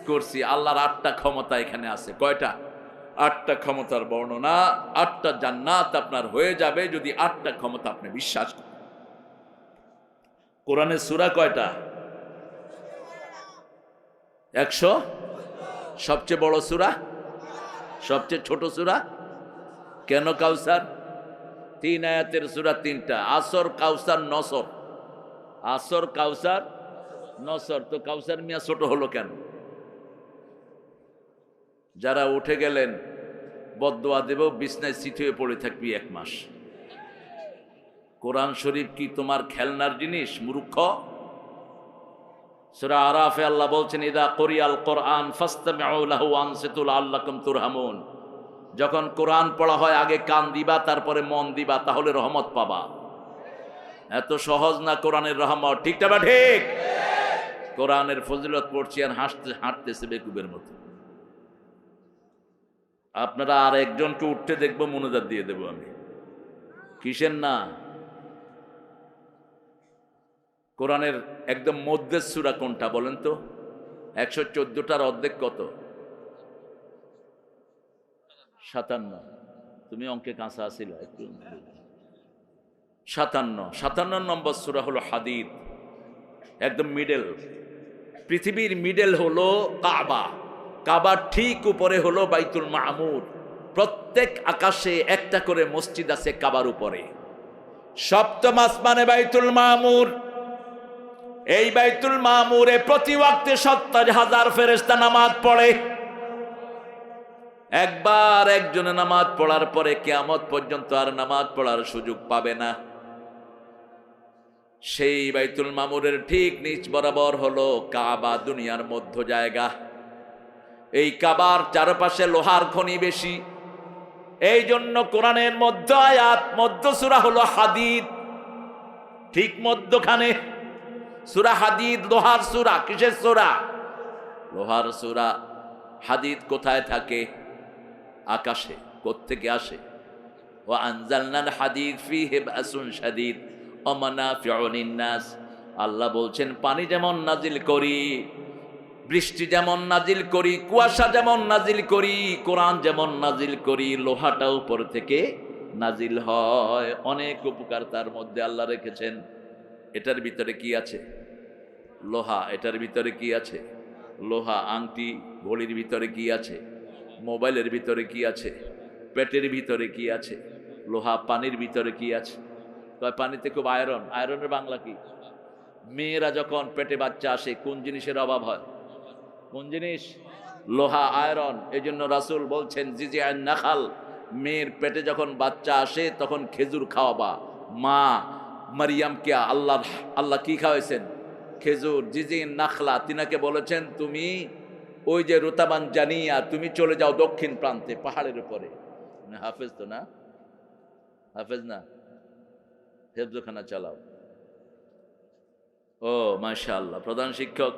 কুরসি। আল্লাহর 8টা ক্ষমতা এখানে আছে। কয়টা? 8টা ক্ষমতার বর্ণনা। 8টা জান্নাত আপনার হয়ে যাবে যদি 8টা ক্ষমতা আপনি বিশ্বাস করেন। কোরআনের সূরা কয়টা? 100। সবচেয়ে বড় সূরা? সবচেয়ে ছোট সূরা? কেন কাউসার? 3 আয়াতের সূরা 3টা। আসর, কাউসার, নসর। আসর, কাউসার, নসর। তো কাউসার মিয়া ছোট হলো কেন? যারা উঠে গেলেন বদদোয়া দেব, বিছনায় সিট হয়ে পড়ে থাকবি 1 মাস। কোরআন শরীফ কি তোমার খেলনার জিনিস মূর্খ? সূরা আরাফে আল্লাহ বলছেন, ইদা কুরিয়াল কোরআন ফাসতামিউ লাহু ওয়ানসিতু লাআল্লাকুম তুরহামুন। যখন কোরআন পড়া হয় আগে কান দিবা, তারপরে মন দিবা, তাহলে রহমত পাবা। এত সহজ না কোরআনের রহমত। ঠিকটা বা ঠিক? কোরআনের ফজিলত পড়ছি আর হাঁটতেছে বেকুবের মতো। আপনারা আর একজনকে উঠতে দেখবো, মুনাজাত দিয়ে দেবো আমি। কিসের না? কোরআনের একদম মধ্যের সূরা কোনটা বলেন তো? 114টার অর্ধেক কত? 57। তুমি অঙ্কে কাঁচা আসিল একটু। 57 নম্বর সূরা হলো হাদীদ। একদম মিডল, পৃথিবীর মিডল হলো কাবা। কাবার ঠিক উপরে হলো বাইতুল মামুর। প্রত্যেক আকাশে একটা করে মসজিদ আছে কাবার উপরে। 7ম আসমানে বাইতুল মামুর। এই বাইতুল মামুরে প্রতি ওয়াক্তে 70,000 ফেরেশতা নামাজ পড়ে। একবার একজনে নামাজ পড়ার পরে কিয়ামত পর্যন্ত আর নামাজ পড়ার সুযোগ পাবে না। সেই বাইতুল মামুরের ঠিক নিচ বরাবর হলো কাবা, দুনিয়ার মধ্য জায়গা। এই কাবার চারপাশে লোহার খনি বেশি। এই জন্য কোরআনের মধ্য আয়াত, মধ্য সূরা হলো হাদীদ। ঠিক মধ্যখানে সূরা হাদীদ। লোহার সূরা। কিসের সূরা? লোহার সূরা। হাদীদ কোথায় থাকে? আকাশে। কোত্থেকে আসে? ওয়া আনজালনাল হাদীদ ফীহি বাসুন শাদীদ ওয়া মানাফিউ লিন-নাস। আল্লাহ বলছেন, পানি যেমন নাজিল করি, বৃষ্টি যেমন নাজিল করি, কুয়াশা যেমন নাজিল করি, কোরআন যেমন নাজিল করি, লোহাটা উপর থেকে নাজিল হয়। অনেক উপকার তার মধ্যে আল্লাহ রেখেছেন। এটার ভিতরে কি আছে? লোহা। এটার ভিতরে কি আছে? লোহা। আংটি, ঘড়ির ভিতরে কি আছে? মোবাইলের ভিতরে কি আছে? পেটের ভিতরে কি আছে? লোহা। পানির ভিতরে কি আছে? পানিতে খুব আয়রন। আয়রনের বাংলা কি? মেয়েরা যখন পেটে বাচ্চা আসে কোন জিনিসের অভাব হয়? কোন জিনিস? লোহা, আয়রন। এই জন্য রাসূল বলছেন, জিজি আন নাখাল, মেয়ের পেটে যখন বাচ্চা আসে তখন খেজুর খাওয়াবা। মা মারিয়ামকে আল্লাহ কি খাওয়াইছেন? খেজুর। জিজি নাখলা, তিনাকে বলেছেন, তুমি ওই যে রুতাবান জানিয়া তুমি চলে যাও দক্ষিণ প্রান্তে পাহাড়ের উপরে। হাফেজ তো না? হাফেজ না? হেফজখানা চালাও। ও মাশাআল্লাহ, প্রধান শিক্ষক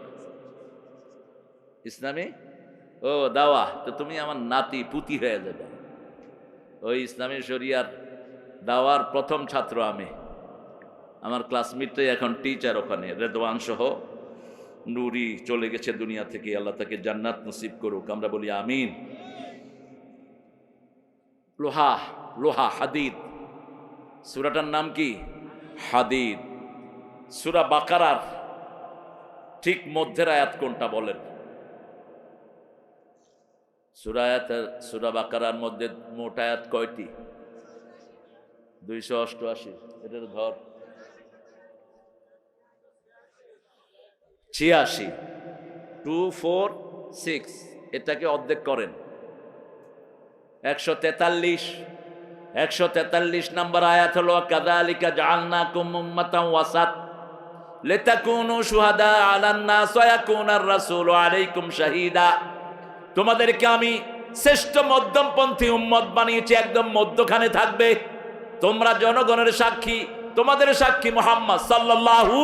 ইসলামী। ও দাওয়া। তো তুমি আমার নাতি পুতি হয়ে যাবে। ওই ইসলামী শরিয়ার দাওয়ার প্রথম ছাত্র আমি। আমার ক্লাসমেটটাই এখন টিচার ওখানে, রেদওয়ান সহ। নুরি চলে গেছে দুনিয়া থেকে, আল্লাহ তাকে জান্নাত নসিব করুক, আমরা বলি আমিন। লোহা, লোহা, হাদিদ, সূরাটার নাম কি? হাদিদ। সূরা বাকারার ঠিক মধ্যের আয়াত কোনটা বলেন? সূরা বাকারার মধ্যে মোট আয়াত কয়টি? 288। এটা ধর 86, 246, এটাকে অর্ধেক করেন 143। 143 নম্বর আয়াত হলো কাযালিকা জাআলনাকুম উম্মাতান ওয়াসাত লিতাকুনু শুহাদা আলান নাস ওয়া ইয়াকুনার রাসূলু আলাইকুম শাহীদা। তোমাদেরকে আমি শ্রেষ্ঠ মধ্যমপন্থী উম্মত বানিয়েছি, একদম মধ্যখানে থাকবে, তোমরা জনগণের সাক্ষী, তোমাদের সাক্ষী মুহাম্মদ সাল্লাল্লাহু।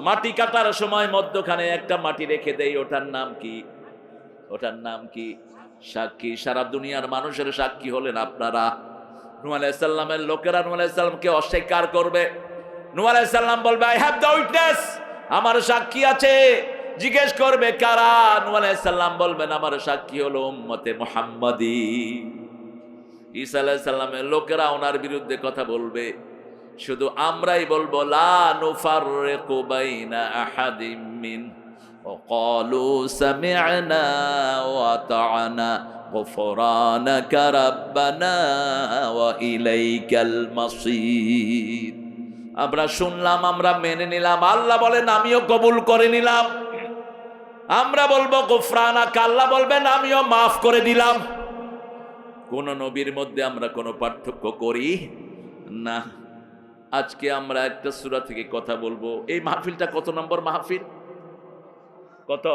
মাটি কাটার সময় মধ্যখানে একটা মাটি রেখে দেই, ওটার নাম কি? ওটার নাম কি? সাক্ষী। সারা দুনিয়ার মানুষের সাক্ষী হলেন আপনারা। নূহ আলাইহিস সালামের লোকেরা নূহ আলাইহিস সালামকে অস্বীকার করবে। নূহ আলাইহিস সালাম বলবে আই হ্যাভ দ্য উইটনেস, আমার সাক্ষী আছে। জিজ্ঞেস করবে কারা? নূহ আলাইহিস সালাম বলবেন আমার সাক্ষী হলো উম্মতে মুহাম্মাদি। ঈসা আলাইহিস সালামের লোকেরা ওনার বিরুদ্ধে কথা বলবে, শুধু আমরাই বলবো লা নুফাররিকু বাইনা আহাদিম মিন ওয়া ক্বালু সামি'না ওয়া আতা'না গুফরানাকা রাব্বানা ওয়া ইলাইকাল মাসির। আমরা শুনলাম, আমরা মেনে নিলাম। আল্লাহ বলেন আমিও কবুল করে নিলাম। আমরা বলবো গুফরানাকা, আল্লাহ বলবেন আমিও মাফ করে দিলাম। কোন নবীর মধ্যে আমরা কোনো পার্থক্য করি না। আজকে আমরা একটা সূরা থেকে কথা বলবো। এই মাহফিলটা কত নম্বর মাহফিল? কত?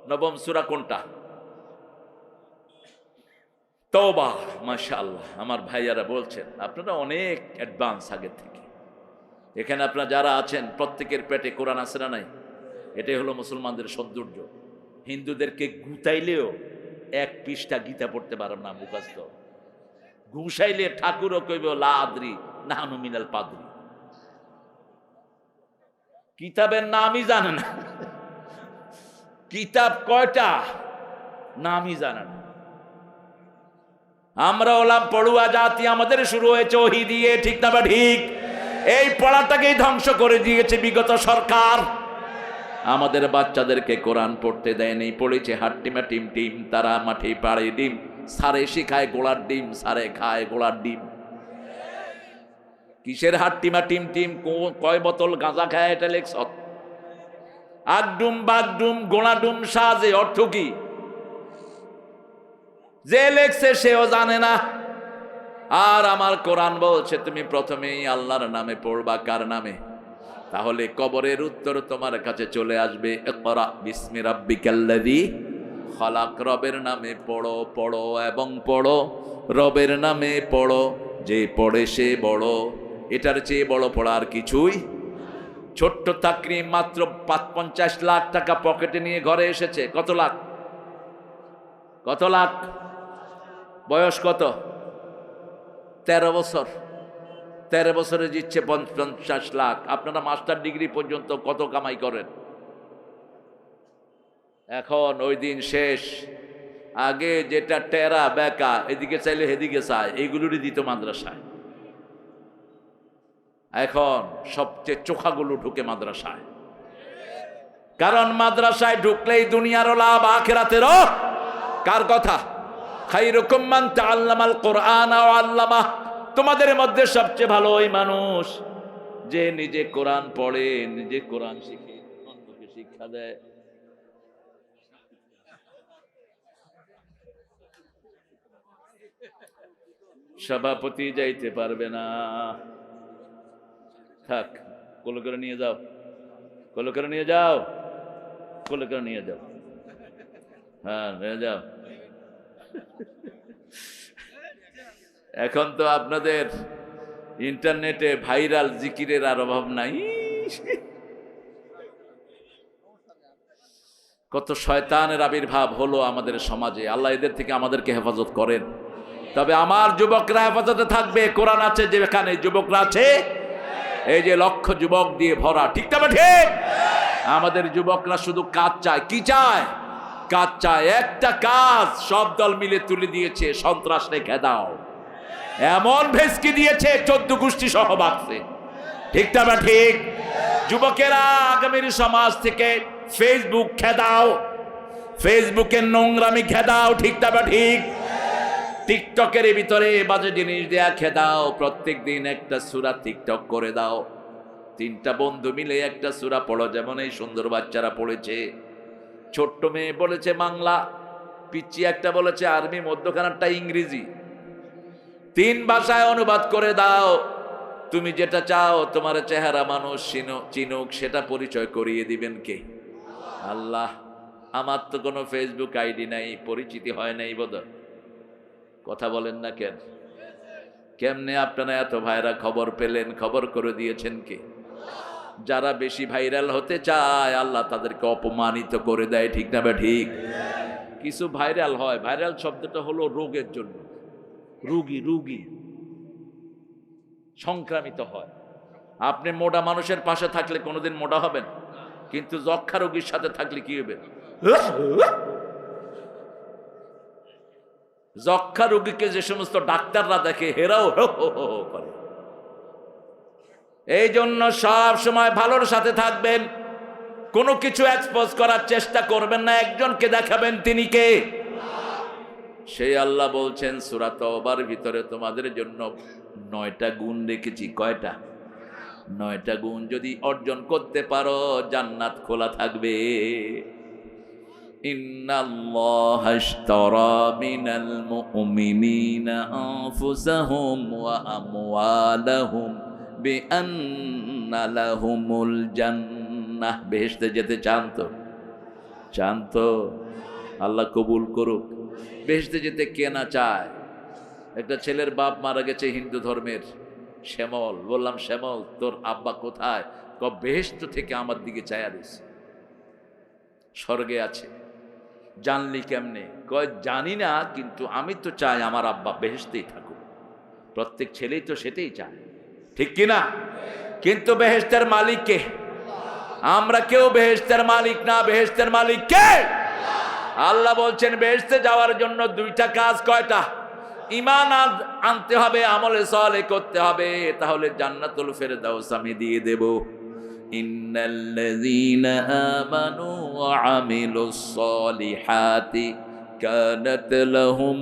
নবম সূরা কোনটা? তওবা। মাশাআল্লাহ, আমার ভাইয়ারা বলছেন আপনারা অনেক অ্যাডভান্স আগের থেকে। এখানে আপনারা যারা আছেন প্রত্যেকের পেটে কোরআন আছে না নাই? এটাই হলো মুসলমানদের সৌন্দর্য। হিন্দুদেরকে গুতাইলেও এক পৃষ্ঠা গীতা পড়তে পারেন না মুখস্থ, ঘুষাইলে ঠাকুরও কইব লা আদ্রি নাহনু মিনাল পাদ্রি। কিতাবের নামই জানে না, কিতাব কয়টা নামই জানে না। আমরা হলাম পড়ুয়া জাতি, আমাদের শুরু হয়েছে ওহী দিয়ে, ঠিক না বা ঠিক? এই পড়াটাকেই ধ্বংস করে দিয়েছে বিগত সরকার। আমাদের বাচ্চাদেরকে কোরআন পড়তে দেয়নি, পড়েছে হাট্টিমা টিম টিম, তারা মাঠে পাড়ে ডিম, সারে শিখায় গোলার ডিম, সারে খায় গোলার ডিম। কিসের হাট্টিমা টিম টিম? কয় বোতল গাঁজা খায় এটা লেখছ? আগডুম বাগডুম গোলাডুম সাজে অর্থ কি? যে লেখছে সেও জানে না। আর আমার কোরআন বলছে তুমি প্রথমেই আল্লাহর নামে পড়বা। কার নামে? তাহলে কবরের উত্তর তোমার কাছে চলে আসবে। ইকরা বিসমি রাব্বিকাল্লাযী খালাক। রবের নামে পড়ো, পড়ো এবং পড়ো। রবের নামে পড়ো, যে পড়ে সে বড়। এটার চেয়ে বড় পড়া আর কিছুই। ছোট্ট তাকরিম মাত্র 50 লাখ টাকা পকেটে নিয়ে ঘরে এসেছে। কত লাখ? কত লাখ? বয়স কত? 13 বছর। 13 বছরে দিচ্ছে 50 লাখ। আপনারা মাস্টার ডিগ্রি পর্যন্ত কত কামাই করেন? এখন ওই দিন শেষ। আগে যেটা টেরা বেকা, এদিকে চাইলে এদিকে চায়, এইগুলোরই দিত মাদ্রাসায়। এখন সবচেয়ে চোখাগুলো ঢুকে মাদ্রাসায়, কারণ মাদ্রাসায় ঢুকলেই দুনিয়ারও লাভ আখিরাতেরও। কার কথা? খায়রুকুম মান তাআল্লামাল কুরআন ওয়া আল্লামাহ। তোমাদের মধ্যে সবচেয়ে ভালো ওই মানুষ যে নিজে কোরআন পড়ে, নিজে কোরআন শিখে অন্যকে শিক্ষা দেয়। সভাপতি যাইতে পারবে না, থাক, কোলে করে নিয়ে যাও, কোলে করে নিয়ে যাও, কোলে করে নিয়ে যাও। হ্যাঁ, নিয়ে যাও। এখন তো আপনাদের ইন্টারনেটে ভাইরাল জিকিরের আর অভাব নাই। কত শয়তানের আবির্ভাব হলো আমাদের সমাজে। আল্লাহ এদের থেকে আমাদেরকে হেফাজত করেন। তবে আমার যুবকরা হেফাজতে থাকবে। কোরআন আছে যেখানে, যুবকরা আছে এই যে লক্ষ যুবক দিয়ে ভরা, ঠিক না ঠিক? আমাদের যুবকরা শুধু কাজ চায়। কি চায়? কাজ চায়। একটা কাজ সব দল মিলে তুলে দিয়েছে, সন্ত্রাস রেখে দাও। এমন ভেস্কি দিয়েছে 14 গোষ্ঠী সহ বাঁচছে, ঠিক না ঠিক? যুবকেরা আগামীর সমাজ থেকে ফেসবুক খেদাও, ফেসবুকের নোংরামি খেদাও, ঠিক না ঠিক? টিকটকের ভিতরে বাজে জিনিস দেয়া খেদাও। প্রত্যেক দিন একটা সূরা টিকটক করে দাও। 3টা বন্ধু মিলে একটা সূরা পড়ো, যেমন এই সুন্দর বাচ্চারা পড়েছে। ছোট্ট মেয়ে বলেছে বাংলা, পিচ্চি একটা বলেছে আরবি, মধ্যখানারটা ইংরেজি। 3 ভাষায় অনুবাদ করে দাও। তুমি যেটা চাও তোমার চেহারা মানুষ চিনুক, সেটা পরিচয় করিয়ে দিবেন কে? আল্লাহ। আমার তো কোনো ফেসবুক আইডি নাই, পরিচিতি হয় নাই বোধহয়। কথা বলেন না কেন? কেমনে আপনারা এত ভাইরা খবর পেলেন? খবর করে দিয়েছেন কে? যারা বেশি ভাইরাল হতে চায় আল্লাহ তাদেরকে অপমানিত করে দেয়, ঠিক না ঠিক? কিছু ভাইরাল হয়, ভাইরাল শব্দটা হলো রোগের জন্য, রুগী সংক্রামিত হয়। আপনি মোটা মানুষের পাশে থাকলে কোনোদিন মোটা হবেন, কিন্তু যক্ষা রোগীর সাথে থাকলে কি হবে? যক্ষা রোগীকে যে সমস্ত ডাক্তাররা দেখে হেরাও হো হো হো হো করে। এই জন্য সব সময় ভালোর সাথে থাকবেন, কোনো কিছু এক্সপোজ করার চেষ্টা করবেন না। একজনকে দেখাবেন, তিনি কে? সেই আল্লাহ বলছেন সূরা তাওবার ভিতরে তোমাদের জন্য 9টা গুণ রেখেছি। কয়টা? 9টা গুণ যদি অর্জন করতে পারো জান্নাত খোলা থাকবে। ইন্নাল্লাহা আশতারা মিনাল মুমিনিনা আনফুসাহুম ওয়া আমওয়ালাহুম বিআন্না লাহুমুল জান্নাহ। বেহেশতে যেতে চান তো? চান তো? আল্লাহ কবুল করুক। বেহেশতে যেতে কে না চায়? একটা ছেলের বাপ মারা গেছে হিন্দু ধর্মের, শ্যামল। বললাম শ্যামল তোর আব্বা কোথায়? বেহেশত থেকে আমার দিকে চায়া দিস, স্বর্গে আছে। জানলি কেমনে? কয় জানি না, কিন্তু আমি তো চাই আমার আব্বা বেহেশতেই থাকুক। প্রত্যেক ছেলেই তো সেটাই চায়, ঠিক কিনা? কিন্তু বেহেশতের মালিক কে? আমরা কেউ বেহেশতের মালিক না। বেহেশতের মালিক কে? আল্লাহ বলছেন বেহেশতে যাওয়ার জন্য 2টা কাজ। কয়টা? ঈমান আনতে হবে, আমলে সালেহ করতে হবে, তাহলে জান্নাতুল ফেরদাউস আমি দিয়ে দেব। ইন্নাল্লাযীনা আমানু ওয়া আমিলুস সালিহাতি কানাত লাহুম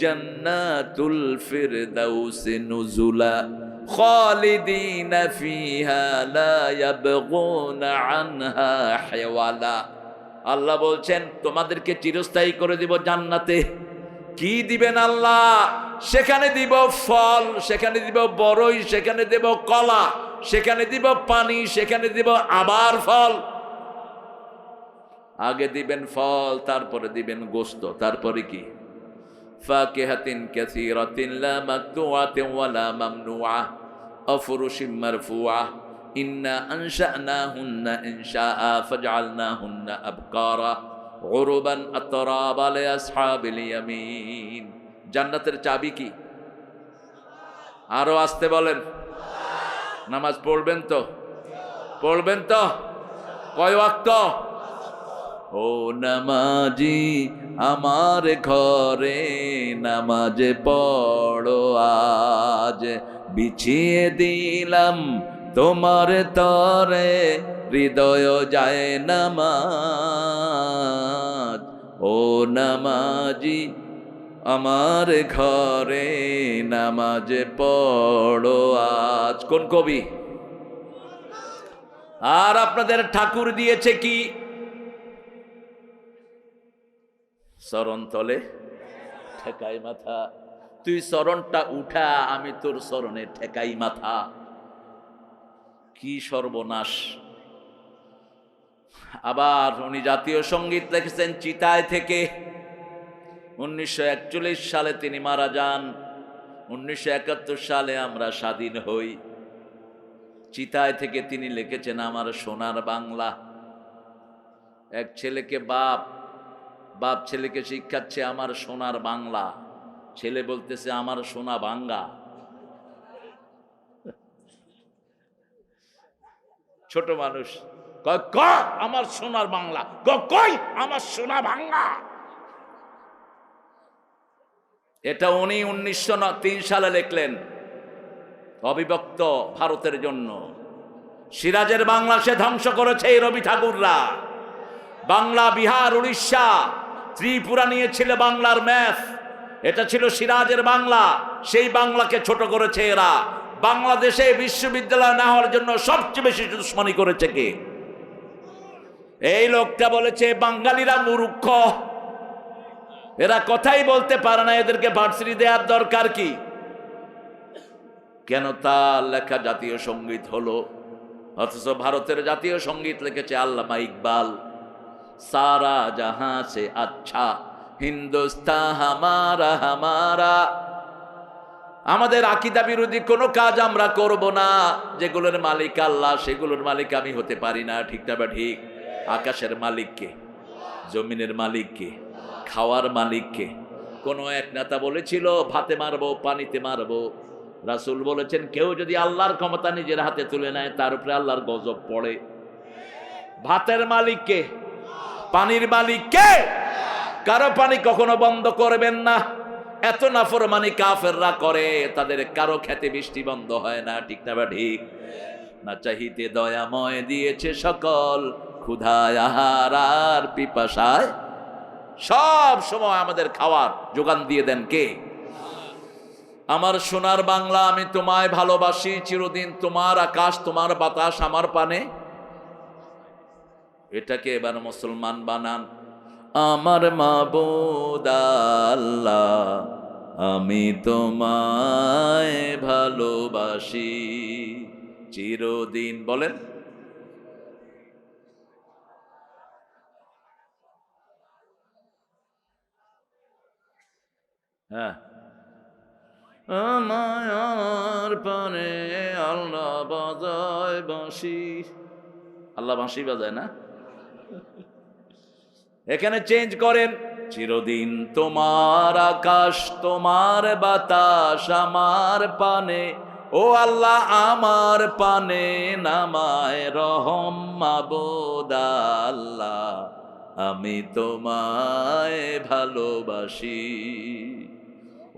জান্নাতুল ফিরদাউস নুজুলা খালিদিনা ফিহা লা ইয়াবগুনা আনহা হিওয়ালা। আল্লাহ বলছেন তোমাদেরকে চিরস্থায়ী করে দিব জান্নাতে। কি দিবেন আল্লাহ? সেখানে দিব ফল, সেখানে দিব বড়ই, সেখানে দেব কলা, সেখানে দিব পানি, সেখানে দিব আবার ফল। আগে দিবেন ফল, তারপরে দিবেন গোশত, তারপরে কি? ফাকিহাতিন কাসীরাতিন লা মাকতুআতিন ওয়া লা মামনুআ আফরুশিম মারফুআ ইন্না আনশানাহুন্না ইনশাআ ফাজআলনাহুন্না আবকারা উরবান আতরাবা লিআসহাবিল ইয়ামিন। জান্নাতের চাবি কি? আরো আসতে বলেন। নামাজ পড়বেন তো? পড়বেন তো? কয় ওয়াক্ত? ও নামাজি আমার ঘরে নামাজ পড়ো আজ, বিছিয়ে দিলাম তোমার তরে হৃদয় যায় নামাজ। ও নামাজি আমার ঘরে নামাজ পড়ো আজ। কোন কবি? আর আপনাদের ঠাকুর দিয়েছে কি? চরণ তলে ঠেকাই মাথা। তুই চরণটা উঠা, আমি তোর চরণে ঠেকাই মাথা। কি সর্বনাশ! আবার উনি জাতীয় সঙ্গীত লিখেছেন চিতায় থেকে। 1941 সালে তিনি মারা যান। 1971 সালে আমরা স্বাধীন হই। চিতায় থেকে তিনি লিখেছেন আমার সোনার বাংলা। এক ছেলেকে বাপ ছেলেকে শিক্ষাচ্ছে আমার সোনার বাংলা। ছেলে বলতেছে আমার সোনা বাঙ্গা। ছোট মানুষ কয় ক আমার সোনার বাংলা, কই আমার সোনা বাংলা। এটা উনি 1903 সালে লিখলেন অবিভক্ত ভারতের জন্য। সিরাজের বাংলা সে ধ্বংস করেছে এই রবি ঠাকুররা। বাংলা, বিহার, উড়িষ্যা, ত্রিপুরা নিয়েছিল বাংলার ম্যাথ, এটা ছিল সিরাজের বাংলা। সেই বাংলাকে ছোট করেছে এরা। বাংলাদেশে বিশ্ববিদ্যালয় না হওয়ার জন্য সবচেয়ে বেশি দুশ্মনী করেছে কে? এই লোকটা বলেছে বাঙালিরা মূর্খ, এরা কথাই বলতে পারে না, এদেরকে ভার্সিটি দেওয়ার দরকার কি? কেন? তার লেখা জাতীয় সঙ্গীত হলো, অথচ ভারতের জাতীয় সঙ্গীত লিখেছে আল্লামা ইকবাল। সারা জাহাঁ সে আচ্ছা হিন্দুস্তান হামারা হামারা। আমাদের আকীদা বিরোধী কোনো কাজ আমরা করব না। যেগুলোর মালিক আল্লাহ সেগুলোর মালিক আমি হতে পারি না। ঠিক না বা ঠিক? আকাশের মালিক কে? জমিনের মালিক কে? খাওয়ার মালিক কে? কোনো এক নেতা বলেছিল ভাতে মারবো, পানিতে মারবো। রাসূল বলেছেন কেউ যদি আল্লাহর ক্ষমতা নিজের হাতে তুলে নেয় তার উপরে আল্লাহর গজব পড়ে। ভাতের মালিক কে? পানির মালিক কে? কারো পানি কখনো বন্ধ করবেন না। এত নাফরমানি কাফেররা করে, তাদের কারো খেতে বৃষ্টি বন্ধ হয় না। ঠিক না বা ঠিক? না চাহিতে দয়াময় দিয়েছে সকল, ক্ষুধায় আহার আর পিপাসায় সব সময় আমাদের খাওয়ার যোগান দিয়ে দেন কে? আমার সোনার বাংলা, আমি তোমায় ভালোবাসি চিরদিন, তোমার আকাশ তোমার বাতাস আমার পানে। এটাকে এবার মুসলমান বানান। আমার মাবুদ আল্লাহ, আমি তোমায় ভালোবাসি চিরদিন। বলেন হ্যাঁ। আমার পানে আল্লাহ বাজায় বাঁশি। আল্লাহ বাঁশি বাজায় না? এখানে চেঞ্জ করেন, চিরদিন তোমার আকাশ তোমার বাতাস আমার পানে। ও আল্লাহ আমার পানে নামায় রহম মাবুদ আল্লাহ, আমি তোমায় ভালোবাসি।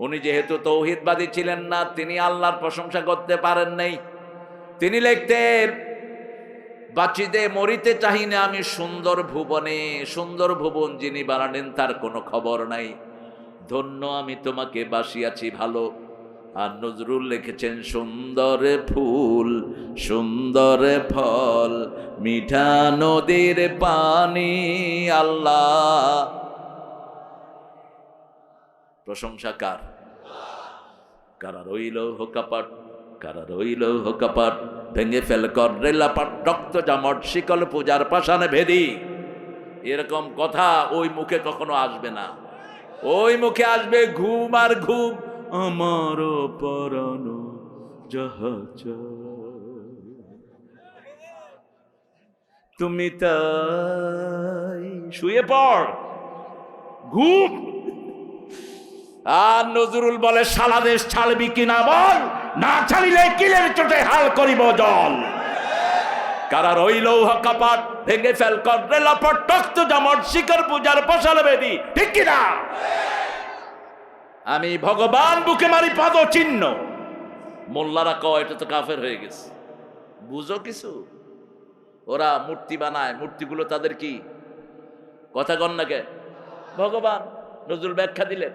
উনি যেহেতু তৌহিদবাদী ছিলেন না, তিনি আল্লাহর প্রশংসা করতে পারেন নাই। তিনি লিখতেন বাঁচিতে মরিতে চাহি না আমি সুন্দর ভুবনে। সুন্দর ভুবন যিনি বানালেন তার কোনো খবর নাই। ধন্য আমি তোমাকে বাসিয়াছি ভালো। আর নজরুল লিখেছেন সুন্দর ফুল সুন্দর ফল মিঠা নদীর পানি আল্লাহ। প্রশংসা কার? কারা রইল হোকাপাট, কারা রইল হোকাপাট, ভেঙে ফেল কর রেলাপাট, রক্ত জামট শিকল পূজার পাশানে ভেদি। এরকম কথা ওই মুখে কখনো আসবে না। ওই মুখে আসবে ঘুম আর ঘুম। আমার পরানো যাহা চায় তুমি তাই। শুয়ে পড়, ঘুম। আর নজরুল বলে সারা দেশ ছাড়বি কিনা বল, না ছাড়িলে কিলের চোটে হাল করিব জল। কারা রইল হকাপাট, ভেঙে ফেল কর রেলাপট, রক্ত জামট শিকর পূজার পশাল বেদি। ঠিক কিনা? আমি ভগবান বুকে মারি পদ চিহ্ন। মোল্লারা কয় এটা তো কাফের হয়ে গেছে। বুঝো কিছু? ওরা মূর্তি বানায়, মূর্তিগুলো তাদের কি? কথা কন না কে? ভগবান। নজরুল ব্যাখ্যা দিলেন।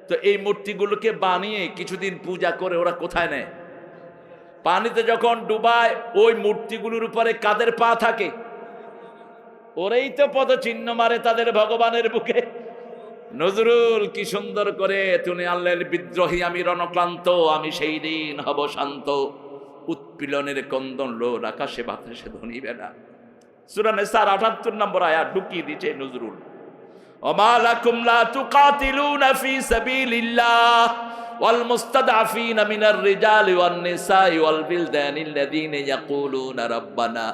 তো এই মূর্তিগুলোকে বানিয়ে কিছুদিন পূজা করে ওরা কোথায় নেয়? পানিতে যখন ডুবায় ওই মূর্তিগুলোর উপরে কাদের পা থাকে? ওরাই তো পদচিহ্ন মারে তাদের ভগবানের বুকে। নজরুল কি সুন্দর করে তুমি আল্লাহর বিদ্রোহী আমি রণক্লান্ত, আমি সেই দিন হব শান্ত, উৎপীড়নের কন্দন লোল আকাশে বাতাসে ধ্বনিবে না। সূরা নিসার ৭৮ নম্বর আয়াত ঢুকিয়ে দিয়েছে নজরুল। ওমা লাকুম লা তুকাতিলুনা ফি সাবিলিল্লাহ ওয়াল মুস্তাদআফিনা মিনার রিজালি ওয়ান নিসাই ওয়াল বিলদানিল্লাযীনা ইয়াকুলুনা রাব্বানা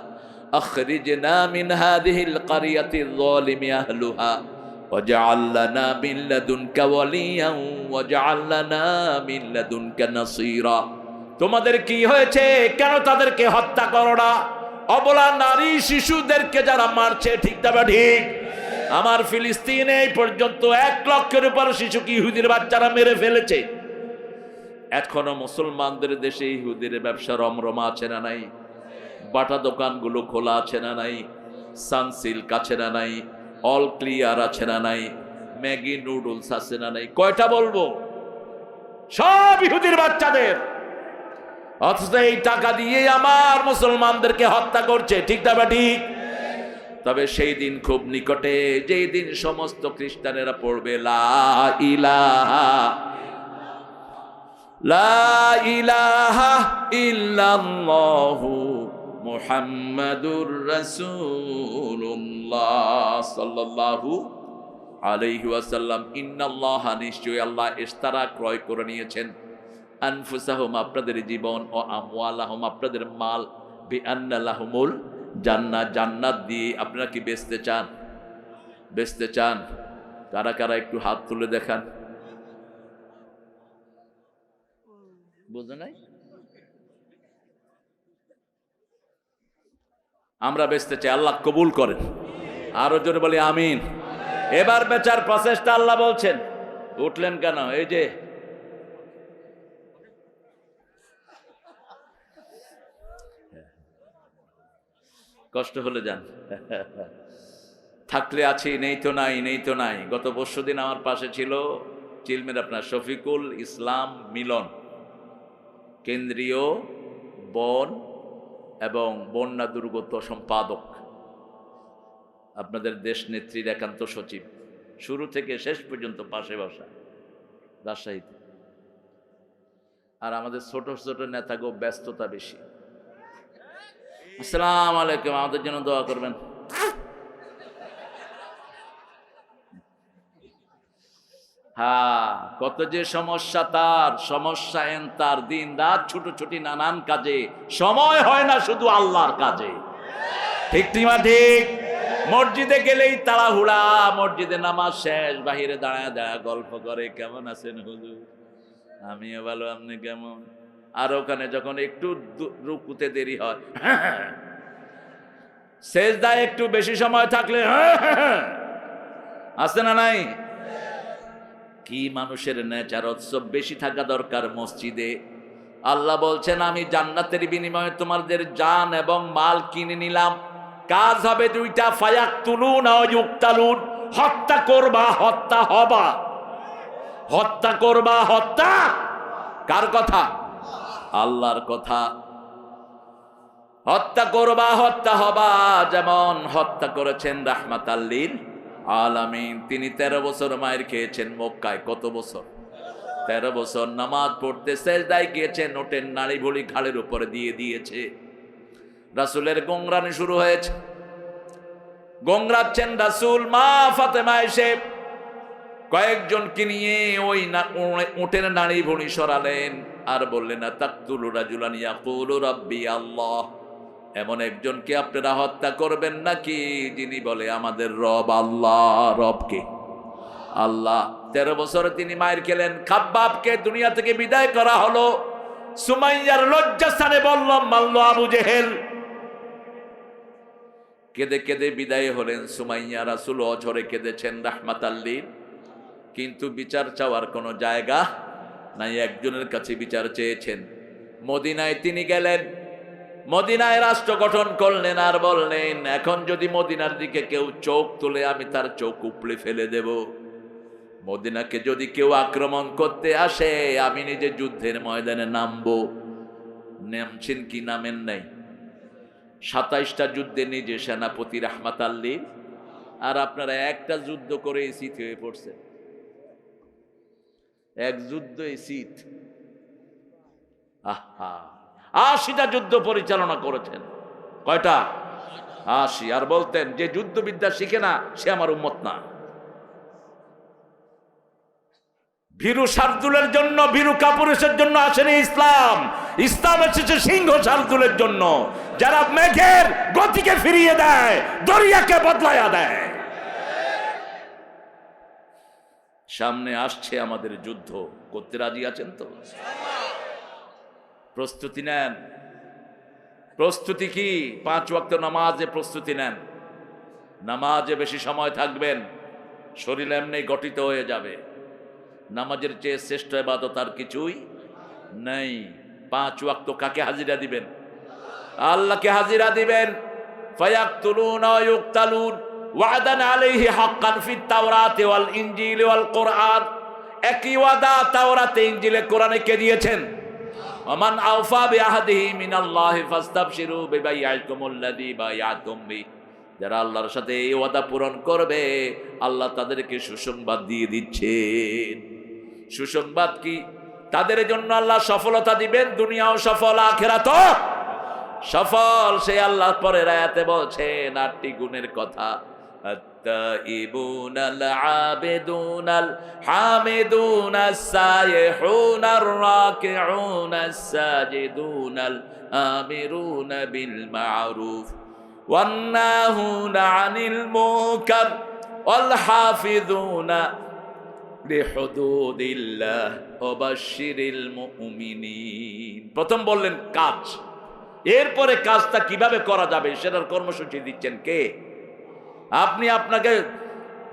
আখরিজনা মিন হাযিহিল ক্বরিয়াতিয যালিমি আহলুহা ওয়াজআল লানা মিন লাদুনকা ওয়ালিয়ান ওয়াজআল লানা মিন লাদুনকা নাসীরা। তোমাদের কি হয়েছে? কেন তাদেরকে হত্যা করো না? অবলা নারী শিশুদেরকে যারা মারছে, ঠিক না ঠিক? আমার ফিলিস্তিনে এই পর্যন্ত 1 লক্ষের উপর শিশুকে ইহুদির বাচ্চারা মেরে ফেলেছে। এখনো মুসলমানদের দেশে ইহুদির ব্যবসা রমরমা আছে না নাই? বাটা দোকানগুলো খোলা আছে না নাই? সানসিল্ক আছে না নাই? অল ক্লিয়ার আছে না নাই? ম্যাগি নুডলস আছে না নাই? কয়টা বলবো? সব ইহুদির বাচ্চাদের। অথচ এই টাকা দিয়ে আমার মুসলমানদেরকে হত্যা করছে, ঠিক না ঠিক? তবে সেই দিন খুব নিকটে, যেই দিন সমস্ত খ্রিস্টানেরা পড়বে লা ইলাহা লা ইলাহা ইল্লাল্লাহু মুহাম্মাদুর রাসূলুল্লাহ সাল্লাল্লাহু আলাইহি ওয়াসাল্লাম। ইন্নাল্লাহা, নিশ্চয়ই আল্লাহ, ইশতারা, ক্রয় করে নিয়েছেন, আনফুসাহুম, আপনাদের জীবন, ও আমওয়ালাহুম, আপনাদের মাল, বিআন্না লাহুমুল জান্নাত, জান্নাত দিয়ে। আপনারা কি বেচতে চান? বেচতে চান? কারা কারা একটু হাত তুলে দেখান। বুঝে নাই? আমরা বেচতে চাই, আল্লাহ কবুল করেন। আরো জোরে বলি আমিন। এবার বেচার প্রচেষ্টা আল্লাহ বলছেন। উঠলেন কেন? এই যে কষ্ট হলে যান। থাকলে আছি, নেই তো নাই, নেই তো নাই। গত পরশুদিন আমার পাশে ছিল চিলমের আপনার শফিকুল ইসলাম মিলন, কেন্দ্রীয় বন এবং বন্যা দুর্গত সম্পাদক, আপনাদের দেশ নেত্রীর একান্ত সচিব, শুরু থেকে শেষ পর্যন্ত পাশে বসা, রাজশাহীতে। আর আমাদের ছোট ছোট নেতাগো ব্যস্ততা বেশি। আসসালামু আলাইকুম, আমাদের জন্য দোয়া করবেন। হ্যাঁ, কত যে সমস্যা, তার সমস্যা এন তার, দিন রাত ছুটোছুটি নানান কাজে, সময় হয় না শুধু আল্লাহর কাজে, ঠিক না ঠিক? মসজিদে গেলেই তাড়াহুড়া, মসজিদে নামাজ শেষ, বাহিরে দাঁড়ায় দাঁড়ায় গল্প করে, কেমন আছেন হুজুর? আমিও ভালো, আপনি কেমন? আর ওখানে যখন একটু রুকুতে দেরি হয়, সেজদায় একটু বেশি সময় থাকলে আছে না নাই? কি মানুষের নেচার! উৎসব বেশি থাকা দরকার মসজিদে। আল্লাহ বলছেন, আমি জান্নাতের বিনিময়ে তোমাদের জান এবং মাল কিনে নিলাম। কাজ হবে দুইটা, ফায়াকতুলুন আও ইউকতালুন, হত্যা করবা, হত্যা হবা। হত্যা করবা, হত্যা। কার কথা? আল্লাহর কথা। হত্যা করবা, হত্যা হবা। যেমন হত্যা করেছেন রাহমাতাল লিল আলামিন। তিনি 13 বছর মায়ের খেয়েছেন মক্কায়। কত বছর? 13 বছর। নামাজ পড়তে সেজদায় গিয়েছেন, ওটের নাড়ি ভুড়ি ঘাড়ের উপরে দিয়ে দিয়েছে। রাসূলের গোংরানি শুরু হয়েছে, গোংরাচ্ছেন রাসূল। মা ফাতেমা এসে কয়েকজনকে নিয়ে ওই উটের নাড়ি ভুড়ি সরালেন আর বললেন, তাকতুলু রাজুলান ইয়াকুলু রাব্বি আল্লাহ, এমন একজনকে আপনারা হত্যা করবেন নাকি যিনি বলে আমাদের রব আল্লাহ? রবকে? আল্লাহ। 13 বছরে তিনি মায়ের খেলেন। খাব্বাবকে দুনিয়া থেকে বিদায় করা হলো। সুমাইয়ার লজ্জাস্থানে বলল, মাল্ল আবু জেহেল। কেঁদে কেঁদে বিদায় হলেন সুমাইয়া। রাসূল অঝরে কেঁদেছেন রাহমাতাল লিল। কিন্তু বিচার চাওয়ার কোনো জায়গা নাই, একজনের কাছে বিচার চেয়েছেন। মদিনায় তিনি গেলেন, মদিনায় রাষ্ট্র গঠন করলেন আর বললেন, এখন যদি মদিনার দিকে কেউ চোখ তুলে আমি তার চোখ উপড়ে ফেলে দেব। মদিনাকে যদি কেউ আক্রমণ করতে আসে আমি নিজে যুদ্ধের ময়দানে নামবো। নামছেন কি নামেন নাই? 27টা যুদ্ধে নিজে সেনাপতি রাহমাতাল লিল। আর আপনারা একটা যুদ্ধ করে শীত হয়ে পড়ছে। এক যুদ্ধ শীত। আহা, 80টা যুদ্ধ পরিচালনা করেছেন। কয়টা? 80। আর বলতেন, যে যুদ্ধবিদ্যা শিখে না সে আমার উম্মত না। ভীরু শার্দুলের জন্য, ভীরু কাপুরুষের জন্য আসেনি ইসলাম। ইসলাম এসেছে সিংহ শার্দুলের জন্য, যারা মেঘের গতিকে ফিরিয়ে দেয়, দরিয়াকে বদলাইয়া দেয়। সামনে আসছে আমাদের যুদ্ধ, করতে রাজি আছেন তো? প্রস্তুতি নেন। প্রস্তুতি কি? 5 ওয়াক্ত নামাজে প্রস্তুতি নেন, নামাজে বেশি সময় থাকবেন, শরীর এমনি গঠিত হয়ে যাবে। নামাজের চেয়ে শ্রেষ্ঠ ইবাদত আর কিছুই নেই। 5 ওয়াক্ত কাকে হাজিরা দিবেন? আল্লাহকে হাজিরা দিবেন। ফায়াকতুলুনা ওয়া ইউকতালুন ওয়াদান আলাইহি হাক্কান ফিত তাওরাতি ওয়াল ইনজিল ওয়াল কোরআন। একই ওয়াদা তাওরাতে, ইনজিলে, কোরআনে কে দিয়েছেন? ওমান আওফা বিআহদিহি মিনাল্লাহি ফাস্তাবশিরু বিবাইআকুমুল্লাযী বায়াতুম বি। যারা আল্লাহর সাথে এই ওয়াদা পূরণ করবে, আল্লাহ তাদেরকে সুসংবাদ দিয়ে দিচ্ছেন। সুসংবাদ কি? তাদের জন্য আল্লাহ সফলতা দিবেন, দুনিয়াও সফল, আখিরাতও সফল। সে আল্লাহ পরের আয়াতে বলছেন 8টি গুণের কথা। التائبون العابدون الحامدون السائحون الراكعون الساجدون الآمرون بالمعروف والناهون عن المنكر والحافظون لحدود الله وبشر المؤمنين। প্রথম বললেন কাজ, এরপরে কাজটা কিভাবে করা যাবে সেটার কর্মসূচি দিচ্ছেন কে? আপনি আপনাকে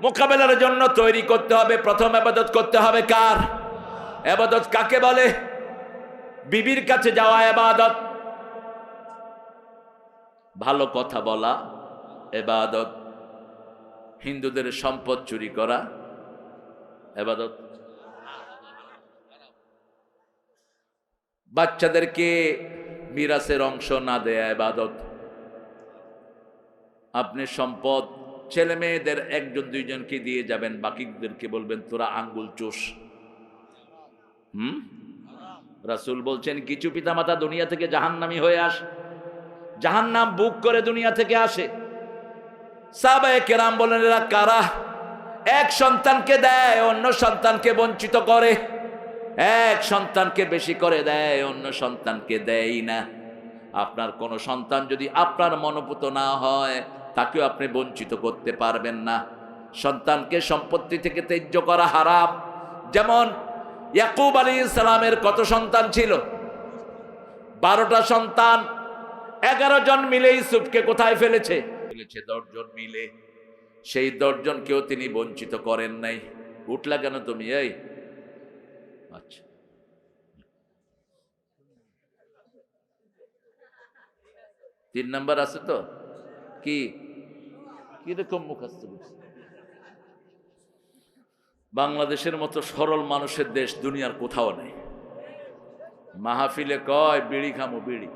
মোকাবেলার জন্য তৈরি করতে হবে। প্রথম ইবাদত করতে হবে কার? ইবাদত কাকে বলে? বিবির কাছে যাওয়া ইবাদত, ভালো কথা বলা ইবাদত, হিন্দুদের সম্পদ চুরি করা ইবাদত, বাচ্চাদেরকে মিরাসের অংশ না দেয়া ইবাদত। আপনি সম্পদ ছেলে মেয়েদের 1-2জনকে দিয়ে যাবেন, বাকিদেরকে বলবেন তোরা আঙ্গুল চুষ। রাসূল বলছেন কিছু পিতামাতা দুনিয়া থেকে জাহান্নামী হয়ে আসে, জাহান্নাম বুক করে দুনিয়া থেকে আসে। সাহাবায়ে কেরাম বলেন এরা কারা? এক সন্তানকে দেয়, অন্য সন্তানকে বঞ্চিত করে, এক সন্তানকে বেশি করে দেয়, অন্য সন্তানকে দেয় না। আপনার কোন সন্তান যদি আপনার মনোপুত না হয়, তাকেও আপনি বঞ্চিত করতে পারবেন না। সন্তানকে সম্পত্তি থেকে ত্যায্য করা হারাম। যেমন ইয়াকুব আলাইহিস সালামের কত সন্তান ছিল? 12টা সন্তান। 11 জন মিলে ইউসুফকে কোথায় ফেলেছে? 10 জন মিলে। সেই 10 জনকেও তিনি বঞ্চিত করেন নাই। উঠলা কেন তুমি? এই আচ্ছা, 3 নাম্বার আছে তো? কি কিরকম মুখস্থ করছে? বাংলাদেশের মতো সরল মানুষের দেশ দুনিয়ার কোথাও নেই। মাহফিলে কয় বিড়ি খামো, বিড়ি।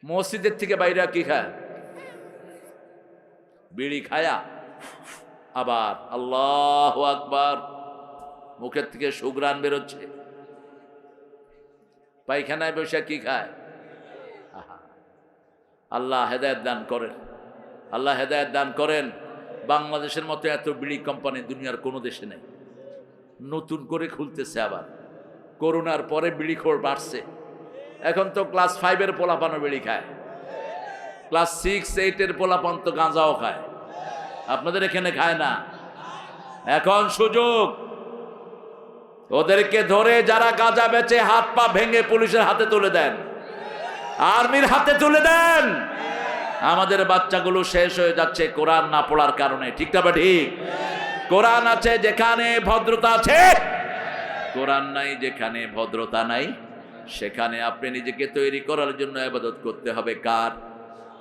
মসজিদের থেকে বাইরে কি খায়? বিড়ি খায়া আবার আল্লাহু আকবার, মুখের থেকে সুঘ্রাণ বেরোচ্ছে। পায়খানায় বসে কি খায়? আল্লাহ হেদায়েত দান করেন, আল্লাহ হেদায়েত দান করেন। বাংলাদেশের মতো এত বিড়ি কোম্পানি দুনিয়ার কোনো দেশে নেই। নতুন করে খুলতেছে আবার, করোনার পরে বিড়িখোর বাড়ছে। এখন তো ক্লাস 5-এর পোলাপানও বিড়ি খায়, ক্লাস 6-8-এর পোলাপান তো গাঁজাও খায়। আপনাদের এখানে খায় না? এখন সুযোগ, ওদেরকে ধরে যারা গাঁজা বেচে হাত পা ভেঙে পুলিশের হাতে তুলে দেন, আর্মির হাতে তুলে দেন। আমাদের বাচ্চাগুলো শেষ হয়ে যাচ্ছে কোরআন না পড়ার কারণে। ঠিক না? ঠিক। কোরআন আছে যেখানে ভদ্রতা আছে, কোরআন নাই যেখানে ভদ্রতা নাই। সেখানে আপনি নিজেকে তৈরি করার জন্য ইবাদত করতে হবে কার?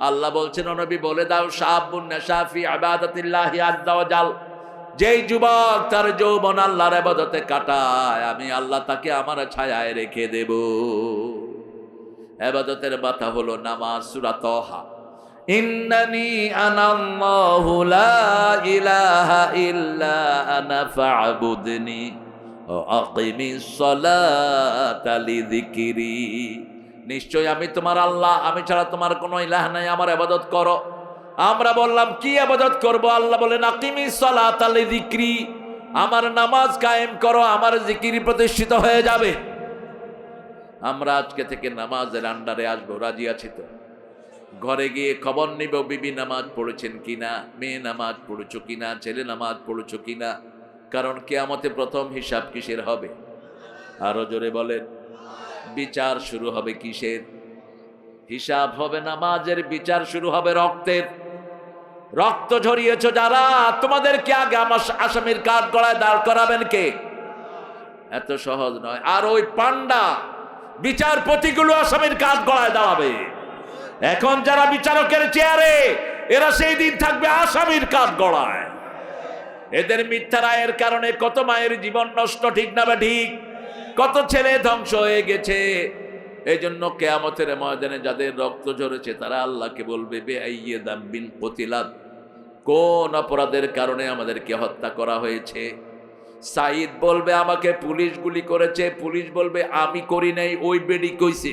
আল্লাহ বলছেন, ও নবী বলে দাও, শাবুন নাশা ফি ইবাদাতিল্লাহি আযজা ওয়া জাল, যেই যুবক তার যৌবন আল্লাহর ইবাদতে কাটায়, আমি আল্লাহ তাকে আমার ছায়ায় রেখে দেব। ইবাদতের বাতা হলো নামাজ। সূরা তাহা, ইন্নানি আনাল্লাহু লা ইলাহা ইল্লা আনা ফা'বুদনি ওয়া আকিমিস সালাতা লিযিকরি। নিশ্চয় আমি তোমার আল্লাহ, আমি ছাড়া তোমার কোনো ইলাহ নাই, আমার ইবাদত করো। আমরা বললাম কি ইবাদত করব? আল্লাহ বলেন আকিমিস সালাতা লিযিকরি, আমার নামাজ কায়েম করো, আমার জিকির প্রতিষ্ঠিত হয়ে যাবে। আমরা আজকে থেকে নামাজের আন্ডারে আসবো, রাজি আছি তো? ঘরে গিয়ে খবর নিব বিবি নামাজ পড়েছেন কিনা, মেয়ে নামাজ পড়েছো কিনা, ছেলে নামাজ পড়েছো কিনা। কারণ কিয়ামতে প্রথম হিসাব কিসের হবে? আরো জোরে বলেন। বিচার শুরু হবে কিসের? হিসাব হবে নামাজের, বিচার শুরু হবে রক্তের। রক্ত ঝরিয়েছ যারা, তোমাদেরকে আগে আমার আসামির কাঠ গড়ায় দাঁড় করাবেন কে? এত সহজ নয়। আর ওই পান্ডা বিচারপতিগুলো আসামির কাঠ গড়ায় দাঁড়াবে। এখন যারা বিচারকের চেয়ারে, এরা সেই দিন থাকবে আসামির কাঠ গড়ায়। এদের মিথ্যা রায়ের কারণে কত মায়ের জীবন নষ্ট, ঠিক না বা ঠিক? কত ছেলে ধ্বংস হয়ে গেছে। এই জন্য কিয়ামতের ময়দানে যাদের রক্ত ঝরেছে তারা আল্লাহকে বলবে, বেআইয়ে দাম্বিন কতিলাত, কোন অপরাধের কারণে আমাদেরকে হত্যা করা হয়েছে? সাইদ বলবে, আমাকে পুলিশ গুলি করেছে। পুলিশ বলবে, আমি করি নাই, ওই বেডি কইছে।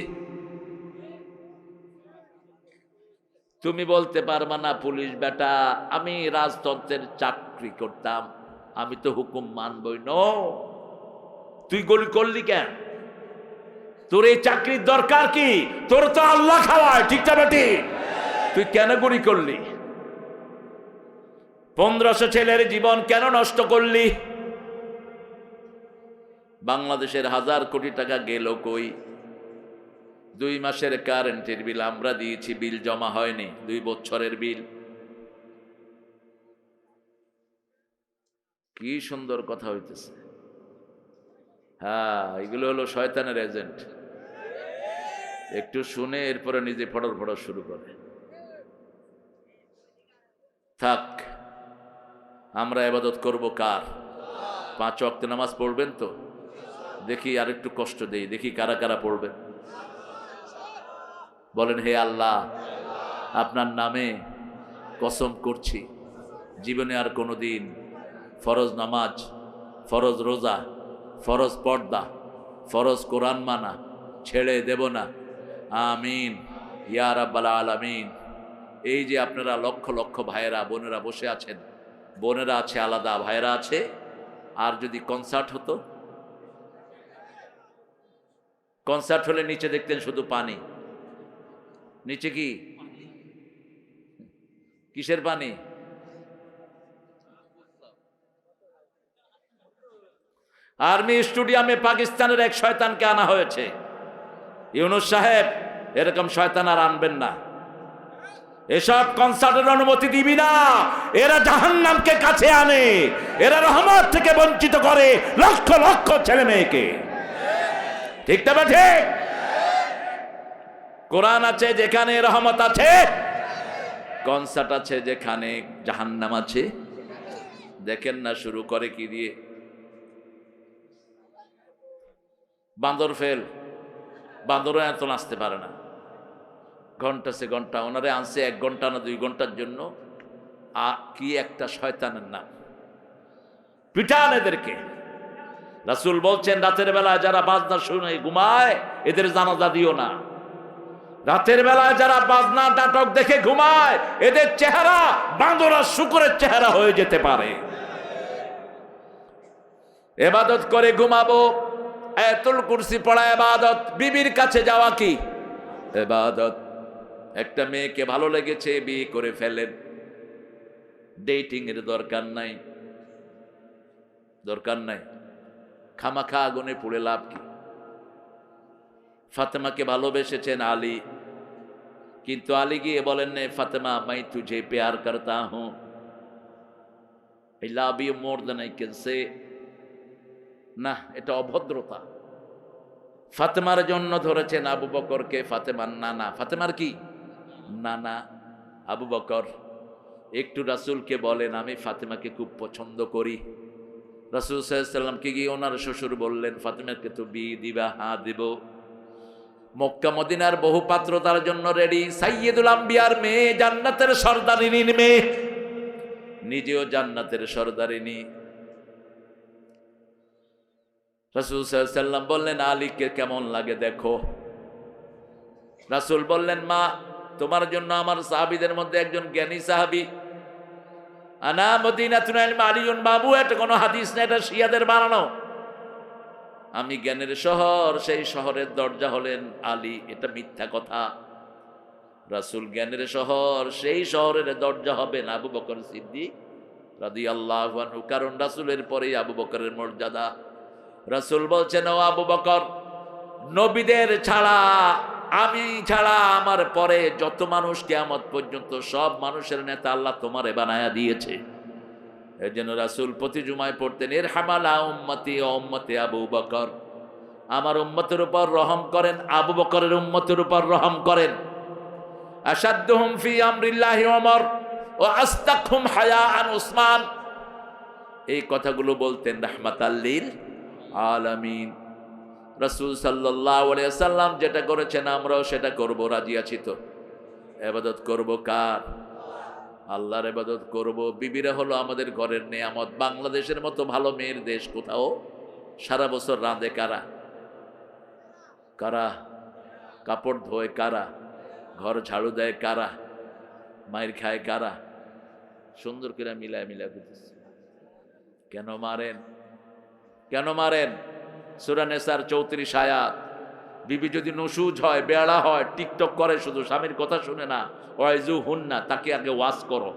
তুমি বলতে পারবা না, পুলিশ বেটা, আমি রাজতন্ত্রের চাকরি করতাম, আমি তো হুকুম মানবই। নো, তুই গুলি করলি কেন? তোর এই চাকরির দরকার কি? তোর তো আল্লাহ খাওয়ায়, ঠিক না বেটি? তুই কেন গুলি করলি? 1500 ছেলের জীবন কেন নষ্ট করলি? বাংলাদেশের 1000 কোটি টাকা গেল কই? 2 মাসের কারেন্টের বিল আমরা দিয়েছি, বিল জমা হয়নি, 2 বছরের বিল। কি সুন্দর কথা হইতেছে। হ্যাঁ, এগুলো হলো শয়তানের এজেন্ট। একটু শুনে এরপরে নিজে ফটর ফটর শুরু করে। থাক, আমরা ইবাদত করব কার? 5 ওয়াক্ত নামাজ পড়বেন তো? দেখি আর একটু কষ্ট দেই, দেখি কারা কারা পড়বেন। বলেন, হে আল্লাহ, আপনার নামে কসম করছি, জীবনে আর কোনোদিন ফরজ নামাজ, ফরজ রোজা, ফরজ পর্দা, ফরজ কোরআন মানা ছেড়ে দেব না। আমিন ইয়া রাব্বাল আলামিন। এই যে আপনারা লক্ষ লক্ষ ভাইয়েরা বোনেরা বসে আছেন, বোনেরা আছে আলাদা, ভাইয়েরা আছে। আর যদি কনসার্ট হতো, কনসার্ট হলে নিচে দেখতেন শুধু পানি। নিচে কি কিসের পানি? আর্মি স্টেডিয়ামে পাকিস্তানের এক শয়তানকে আনা হয়েছে। ইউনূস সাহেব, এরকম শয়তান আর আনবেন না। এসব কনসার্টের অনুমতি দিবি না। এরা জাহান্নামকে কাছে আনে, এরা রহমত থেকে বঞ্চিত করে লক্ষ লক্ষ ছেলে মেয়েকে, ঠিক না বেঠে? কোরআন আছে যেখানে রহমত আছে, কনসার্ট আছে যেখানে জাহান্নাম আছে। দেখেন না শুরু করে কি দিয়ে? বান্দর ফেল, বান্দরও এত নাচতে পারে না। ঘন্টা সে ঘন্টা ওনারে আনছে 1 ঘন্টা না 2 ঘন্টার জন্য। কি একটা শয়তানের নাম, পিটান এদেরকে। রাসূল বলছেন, রাতের বেলায় যারা বাজনা শুনে ঘুমায় এদের জানাজা দিও না। রাতের বেলায় যারা বাজনা নাটক দেখে ঘুমায় এদের চেহারা বান্দর আর শূকরের চেহারা হয়ে যেতে পারে। ইবাদত করে ঘুমাবো, আয়াতুল কুরসি পড়া ইবাদত। বিবির কাছে যাওয়া কি ইবাদত? একটা মেয়েকে ভালো লেগেছে, বিয়ে করে ফেলেন। ডেটিং এর দরকার নাই, দরকার নাই। খামাখা আগুনে পুড়ে লাভ কি? ফাতেমাকে ভালোবেসেছেন আলী, কিন্তু আলী গিয়ে বলেন না, ফাতেমা মাই তুঝে প্যার করতা হুঁ, I love you more than I can say. না, এটা অভদ্রতা। ফাতেমার জন্য ধরেছেন আবু বকরকে, ফাতেমার নানা। ফাতেমার কি নানা? আবু বকর। একটু রাসূলকে বলেন, আমি ফাতেমাকে খুব পছন্দ করি। রাসূল সাল্লাল্লাহু আলাইহি ওয়াসাল্লামকে গিয়ে ওনার শ্বশুর বললেন, ফাতেমাকে তো বিয়ে দিবা? হ্যাঁ দেব। মক্কা মদিনার বহু পাত্র তার জন্য রেডি। সাইয়্যিদুল আম্বিয়ার মেয়ে, জান্নাতের সর্দারিনীর মেয়ে, নিজেও জান্নাতের সর্দারিনী। রাসূল সাল্লাল্লাহু আলাইহি ওয়াসাল্লাম বললেন, আলীকে কেমন লাগে দেখো। রাসূল বললেন, মা, তোমার জন্য আমার সাহাবীদের মধ্যে একজন জ্ঞানী সাহাবী, আনা মদিনাতুল ইলম আলিউন বাবু। এটা কোনো হাদিস না, এটা শিয়াদের বানানো। আমি জ্ঞানের শহর, সেই শহরের দরজা হলেন আলী। এটা মিথ্যা কথা। রাসূল জ্ঞানের শহর, সেই শহরের দরজা হবেন আবু বকর সিদ্দিক রাদিয়াল্লাহু আনহু, কারণ রাসূলের পরেই আবু বকরের মর্যাদা। রাসূল বলছেন, ও আবু বকর, নবীদের ছাড়া আমি ছাড়া আমার পরে যত মানুষ কিয়ামত পর্যন্ত সব মানুষের নেতা আল্লাহ তোমারে বানায়া দিয়েছে। এর জন্য রাসূল প্রতি জুমায় পড়তেন, ইরহামালা উম্মতি ও উম্মতি আবু বকর, আমার উম্মতের উপর রহম করেন, আবু বকরের উম্মতের উপর রহম করেন। আশাদ্দুহুম ফি আমরিল্লাহি ওমর ও আস্তাকহুম হায়াআন উসমান। এই কথাগুলো বলতেন রাহমাতাল লিল আলামিন। রাসূল সাল্লাল্লাহু আলাইহি ওয়াসাল্লাম যেটা করেছেন আমরাও সেটা করব, রাজি আছি তো? ইবাদত করব কার? আল্লাহর ইবাদত করব। বিবিরা হলো আমাদের ঘরের নেয়ামত। বাংলাদেশের মতো ভালো মেয়ের দেশ কোথাও? সারা বছর রাঁধে কারা? কারা? কাপড় ধোয় কারা? ঘর ঝাড়ু দেয় কারা? মায়ের খায় কারা? সুন্দর করে মিলায় মিলায় করতেছে। কেন মারেন? কেন মারেন? সূরা নিসার 34 আয়াত। বিবি যদি নসুজ হয়, বেড়া হয়, টিকটক করে, শুধু স্বামীর কথা শুনে না, ওয়াইজু হুন্না, তাকে আগে ওয়াজ করো,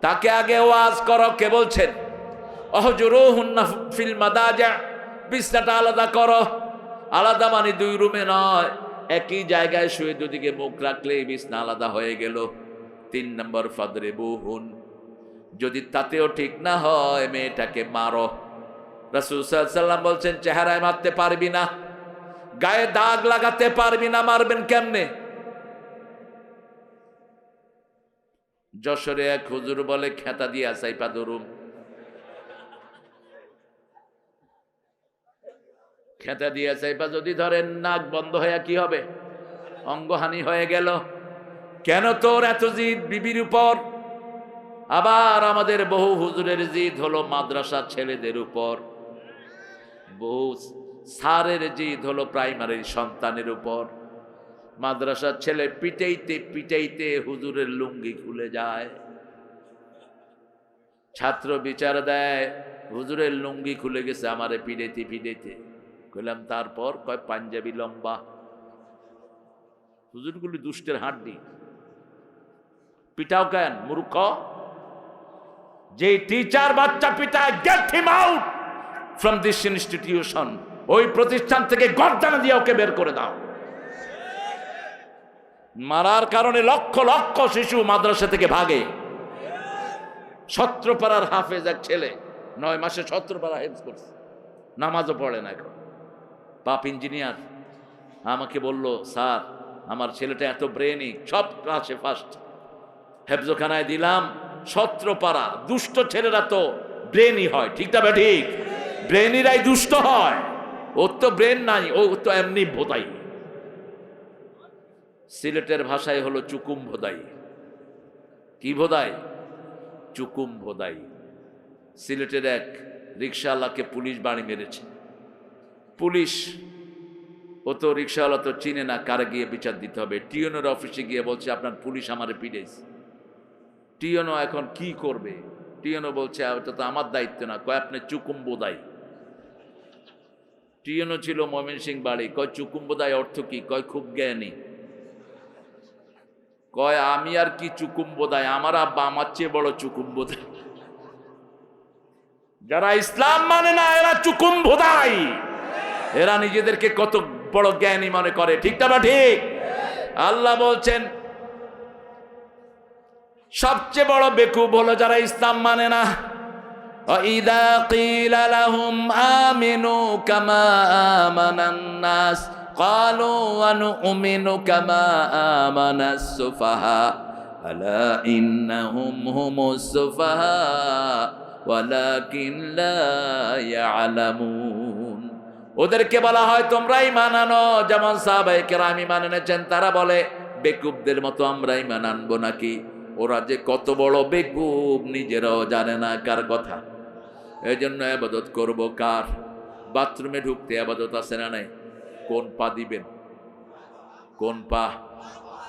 তাকে আগে ওয়াজ করো। কে বলছেন? অহজুরুহুন্না ফিল মাদাজা, বিছনাটা আলাদা করো। আলাদা মানে 2 রুমে নয়, একই জায়গায় শুয়ে দুদিকে মুখ রাখলেই বিছনা আলাদা হয়ে গেল। 3 নম্বর ফাদরিবুহুন, যদি তাতেও ঠিক না হয় মেয়েটাকে মারো। রাসূল সাল্লাল্লাহু আলাইহি ওয়াসাল্লাম বলছেন, চেহারায় মারতে পারবি না, গায়ে দাগ লাগাতে পারবি না, মারবেন কেমনে? যশোরে এক হুজুর বলে, খেতা দিয়া চাইপা ধরুম। খেতা দিয়া চাইপা যদি ধরেন, নাক বন্ধ হয়ে কি হবে? অঙ্গহানি হয়ে গেল। কেন তোর এত জিদ বিবির উপর? আবার আমাদের বহু হুজুরের জিদ হলো মাদ্রাসার ছেলেদের উপর, বহু স্যারের জিদ হলো প্রাইমারির সন্তানের উপর। মাদ্রাসার ছেলে পিটাইতে পিটাইতে হুজুরের লুঙ্গি খুলে যায়। ছাত্র বিচার দেয়, হুজুরের লুঙ্গি খুলে গেছে আমারে পিটাইতে পিটাইতে। কইলাম তারপর? কয় পাঞ্জাবি লম্বা। হুজুরগুলি দুষ্টের হাড্ডি, পিটাও কেন মূর্খ? যে টিচার বাচ্চা পিটায়, get him out from this institution. ওই প্রতিষ্ঠান থেকে গর্দানা দিয়ে ওকে বের করে দাও। মারার কারণে লক্ষ লক্ষ শিশু মাদ্রাসা থেকে ভাগে। সত্রপাড়ার হাফেজ এক ছেলে 9 মাসে সত্রপাড়া হেফজ করছে, নামাজও পড়ে না এখন, বাপ ইঞ্জিনিয়ার। আমাকে বলল, স্যার আমার ছেলেটা এত ব্রেনিক, সব ক্লাসে ফার্স্ট। হেফজখানায় দিলাম, সত্রপাড়া দুষ্ট ছেলেরা তো ব্রেনই হয়, ঠিক না? ঠিক, ব্রেনিরাই দুষ্ট হয়। ওর তো ব্রেন নাই, ও তো এমনি ভোদাই। সিলেটের ভাষায় হলো চুকুম ভোদাই। কি ভোদাই? চুকুম ভোদাই। সিলেটের এক রিক্সাওয়ালাকে পুলিশ বাড়ি মেরেছে। পুলিশ, ও তো রিক্সাওয়ালা তো চিনে না, কারে গিয়ে বিচার দিতে হবে। টিওনের অফিসে গিয়ে বলছে, আপনার পুলিশ আমারে পিটাইছে। টিওনো এখন কি করবে? টিওনো বলছে, ওটা তো আমার দায়িত্ব না। কয় আপনি চুকুম বোদাই। টিওনো ছিল ময়মনসিং বাড়ি। কয় চুকুম বোদাই অর্থ কি? কয় খুব জ্ঞানী। কয় আমি আর কি চুকুম বোদাই, আমার আব্বা আমার চেয়ে বড় চুকুম বোদাই। যারা ইসলাম মানে না এরা চুকুম বোদাই। এরা নিজেদেরকে কত বড় জ্ঞানী মনে করে, ঠিক না? ঠিক। আল্লাহ বলছেন সবচেয়ে বড় বেকুব হলো যারা ইসলাম মানে না। وَإِذَا قِيلَ لَهُمْ آمِنُوا كَمَا آمَنَ النَّاسُ قَالُوا وَنُؤْمِنُ كَمَا آمَنَ السُّفَهَاءُ أَلَا إِنَّهُمْ هُمُ السُّفَهَاءُ وَلَكِنْ لَا يَعْلَمُونَ। ওদেরকে বলা হয় তোমরা ঈমান আনো, যেমন সাহাবায়ে কেরাম ঈমান এনেছেন। তারা বলে বেকুবদের মতো আমরা ঈমান আনবো নাকি? ওরা যে কত বড় বেকুব নিজেরাও জানে না কার কথা। এই জন্য ইবাদত করবো কার? বাথরুমে ঢুকতে ইবাদত আছে না নাই? কোন পা দিবেন? কোন পা?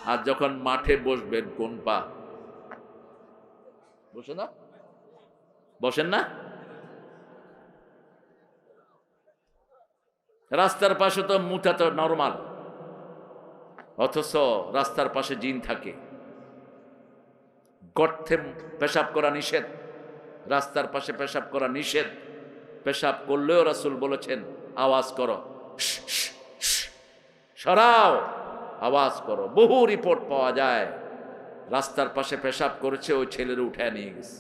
আর যখন মাঠে বসবেন কোন পা? বসে না? বসেন না? রাস্তার পাশে তো মুঠা তো নরমাল, অথচ রাস্তার পাশে জিন থাকে। গর্তে পেশাব করা নিষেধ, রাস্তার পাশে পেশাব করা নিষেধ। পেশাব করলেও রাসূল বলেছেন আওয়াজ করো, সরাও, আওয়াজ করো। বহু রিপোর্ট পাওয়া যায়, রাস্তার পাশে পেশাব করেছে, ওই ছেলের উঠায় নিয়ে গেছে।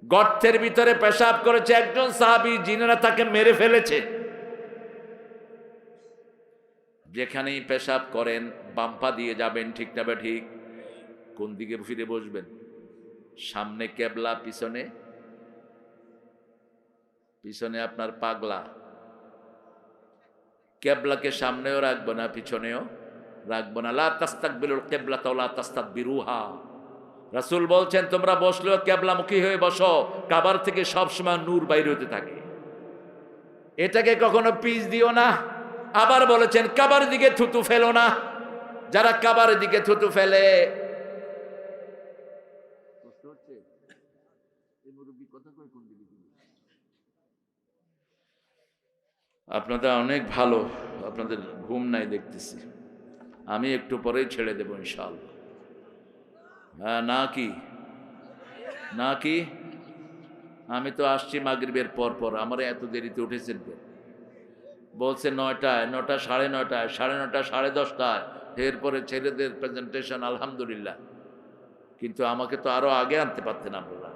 গর্তের ভিতরে পেশাব করেছে একজন সাহাবী, জিনেরা তাকে মেরে ফেলেছে। যেখানেই পেশাব করেন বাম্পা দিয়ে যাবেন, ঠিক না বে ঠিক? কোন দিকে ফিরে বসবেন? সামনে কেবলা, পিছনে পিছনে আপনার পাগলা। কেবলাকে সামনেও রাখবো না, পিছনেও রাখবো না। লা তাস্তাকবিলুল কিবলাতা ওয়া লা তাস্তাদবিরুহা। রাসূল বলছেন তোমরা বসলেও কেবলামুখী হয়ে বসো, কাবার থেকে সবসময় নূর বাইরে হতে থাকে, এটাকে কখনো পিছ দিও না। আবার বলেছেন কাবার দিকে থুতু ফেলো না। যারা কাবার দিকে থুতু ফেলে, আপনাদের অনেক ভালো, আপনাদের ঘুম নাই দেখতেছি, আমি একটু পরেই ছেড়ে দেবো ইনশাআল্লাহ। হ্যাঁ না কি আমি তো আসছি মাগরিবের পর পর, আমার এত দেরিতে উঠেছেন কেন? বলছে 9টায়, 9টা, 9:30, 9:30, 10:30, এরপরে ছেলেদের প্রেজেন্টেশন। আলহামদুলিল্লাহ, কিন্তু আমাকে তো আরো আগে আনতে পারতেন আপনারা।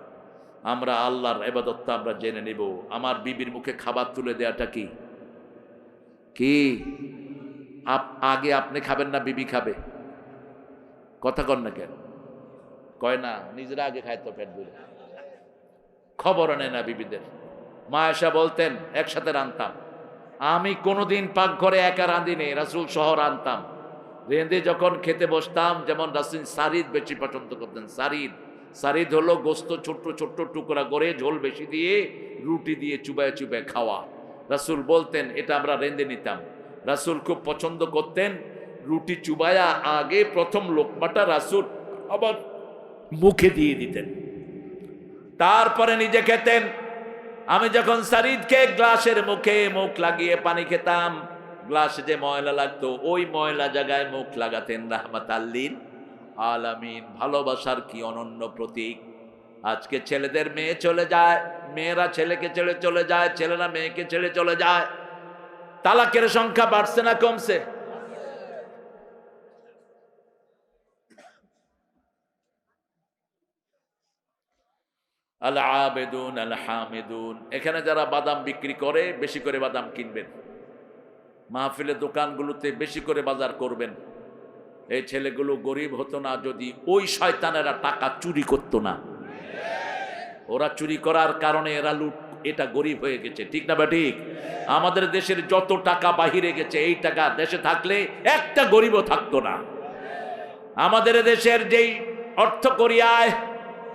আমরা আল্লাহর ইবাদতটা আমরা জেনে নিব। আমার বিবির মুখে খাবার তুলে দেওয়াটা কি আগে আপনি খাবেন না বিবি খাবে? কথা কন না কেন? কয় না, নিজেরা আগে খায় তো পেট ভরে, খবর নেয় না বিবিদের। মা আয়েশা বলতেন একসাথে রান্তাম। আমি কোনোদিন পাকঘরে একা রাঁধিনি, রাসূল সহ রান্তাম। রেঁধে যখন খেতে বসতাম, যেমন রাসূল সারিদ বেশি পছন্দ করতেন। সারিদ হলো গোস্ত ছোট্ট ছোট্ট টুকরা করে ঝোল বেশি দিয়ে রুটি দিয়ে চুবায় চুবায় খাওয়া। রাসূল বলতেন এটা আমরা রেঁধে নিতাম। রাসূল খুব পছন্দ করতেন রুটি চুবায়া আগে প্রথম লোকমাটা রাসূল আবার মুখে দিয়ে দিতেন, তারপরে নিজে খেতেন। আমি যখন সারিদ খেয়ে গ্লাসের মুখে মুখ লাগিয়ে পানি খেতাম, গ্লাসে যে ময়লা লাগতো ওই ময়লা জায়গায় মুখ লাগাতেন রাহমাতাল লিল আলামিন। ভালোবাসার কি অনন্য প্রতীক। আজকে ছেলেদের মেয়ে চলে যায়, মেয়েরা ছেলেকে ছেড়ে চলে যায়, ছেলেরা মেয়েকে ছেড়ে চলে যায়। তালাকের সংখ্যা বাড়ছে না কমছে? আল আবেদুন আল হামিদুন। এখানে যারা বাদাম বিক্রি করে বেশি করে বাদাম কিনবেন, মাহফিলের দোকানগুলোতে বেশি করে বাজার করবেন। এই ছেলেগুলো গরিব হতো না যদি ওই শয়তানেরা টাকা চুরি করতো না। ওরা চুরি করার কারণে এরা লুট, এটা গরিব হয়ে গেছে, ঠিক না বা ঠিক? আমাদের দেশের যত টাকা বাহিরে গেছে, এই টাকা দেশে থাকলে একটা গরিবও থাকতো না। আমাদের দেশের যেই অর্থ করি আয়,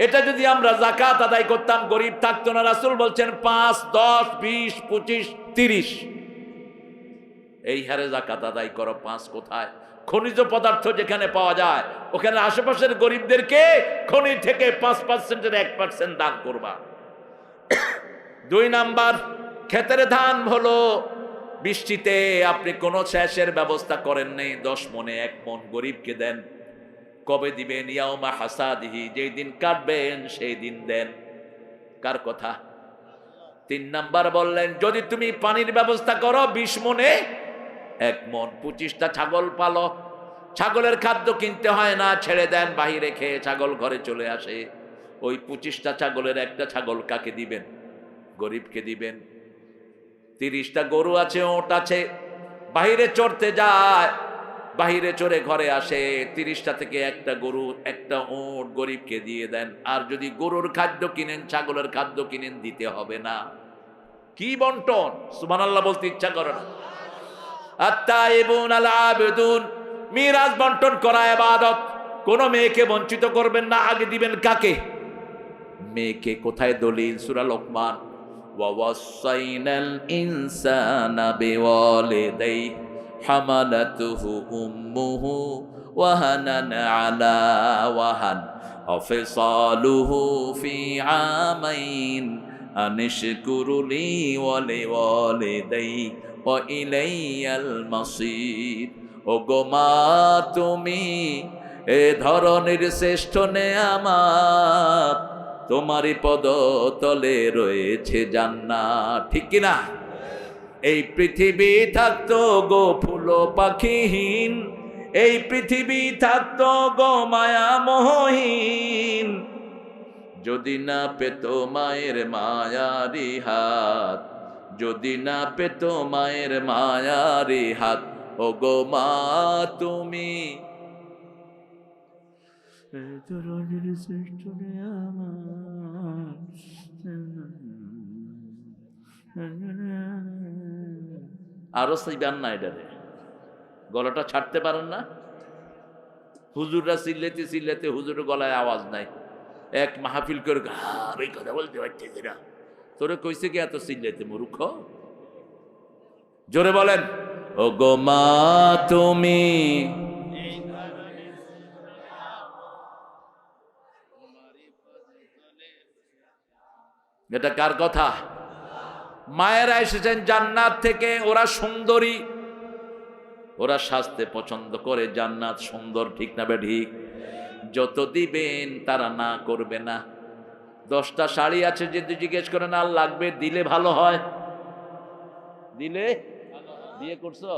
এটা যদি আমরা যাকাত আদায় করতাম গরিব থাকতো না। রাসূল বলছেন 5, 10, 20, 25, 30 এই হারে যাকাত আদায় করো। 5 কোথায়? খনিজ পদার্থ যেখানে পাওয়া যায় ওখানে আশেপাশের গরিবদেরকে খনি থেকে 5%-এর 1% দান করবা। 2 নাম্বার, ক্ষেতের ধান হলো বৃষ্টিতে আপনি কোনো সেচের ব্যবস্থা করেন নেই, 10 মণে 1 মণ গরিবকে দেন। কবে দিবেন? ইয়াউমা হাসাদিহি, যেই দিন কাটবেন সেই দিন দেন। কার কথা? 3 নাম্বার বললেন যদি তুমি পানির ব্যবস্থা করো 20 মণে 1 মণ। 25টা ছাগল পালো, ছাগলের খাদ্য কিনতে হয় না, ছেড়ে দেন, বাহিরে খেয়ে ছাগল ঘরে চলে আসে। ওই 25টা ছাগলের একটা ছাগল কাকে দিবেন? গরিবকে দিবেন। 30টা গরু আছে, ওট আছে, বাহিরে চড়তে যায়, বাহিরে চড়ে ঘরে আসে, 30টা থেকে একটা গরু একটা ওট গরিবকে দিয়ে দেন। আর যদি গরুর খাদ্য কিনেন, ছাগলের খাদ্য কিনেন, দিতে হবে না। কি বন্টন! সুবহানাল্লাহ বলতে ইচ্ছা করে না। আত-তাইবুন আল আবিদুন, মিরাজ বন্টন করা ইবাদত। কোন মেয়েকে বঞ্চিত করবেন না, আগে দিবেন কাকে? মেয়েকে। কোথায় দলিল? সূরা লোকমান, ওয়া ওয়াসাইনাল ইনসানা বিওয়ালিদাইহি হামালাতুহু উম্মুহু ওয়াহানান আলা ওয়াহান ওয়াফিসালুহু ফি আমাইন আনিশকুরুলি ওয়া লিওয়ালিদাইহি ওয়া ইলাইয়াল মাসির। ও গো মা, তুমি এ ধরনের শ্রেষ্ঠ নেয়ামত, তোমারই পদতলে রয়েছে জান্নাত, ঠিক কিনা? এই পৃথিবী থাকতো গো ফুল পাখিহীন, এই পৃথিবী থাকতো গো মায়া মোহহীন, যদি না পেত মায়ের মায়ারি হাত, যদি না পেত মায়ের মায়ারি হাত। ও গো মা তুমি আরো সিবান না, এটা গলাটা ছাড়তে পারেন না? হুজুররা চিল্লাতে চিল্লাতে হুজুরের গলায় আওয়াজ নাই, এক মাহফিল করে আমি কথা বলতে পারতেছি না। তোরে কইছে কি এত চিল্লাতে মূর্খ? জোরে বলেন, ও গো মা তুমি। এটা কার কথা? মায়েরা এসেছেন জান্নাত থেকে, ওরা সুন্দরী, ওরা সাজতে পছন্দ করে, জান্নাত সুন্দর, ঠিক না ঠিক? যত দিবেন তারা না করবে না। 10টা শাড়ি আছে, যদি জিজ্ঞেস করেন আর লাগবে, দিলে ভালো হয়, দিলে। বিয়ে করছো?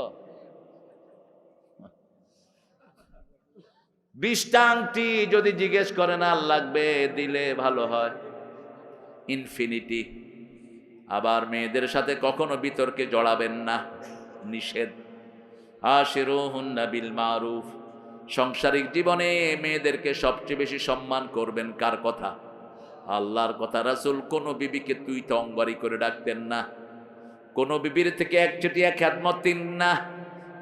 20টা আংটি যদি জিজ্ঞেস করেন আর লাগবে, দিলে ভালো হয়, ইনফিনিটি। আবার মেয়েদের সাথে কখনো বিতর্কে জড়াবেন না, নিষেধ। আশিরুহুন্না বিল মারুফ। সাংসারিক জীবনে মেয়েদেরকে সবচেয়ে বেশি সম্মান করবেন কার কথা? আল্লাহর কথা। রাসূল কোন বিবিকে তুই তো অঙ্গারি করে ডাকতেন না, কোন বিবির থেকে একচেটিয়া খেদমত দিন না।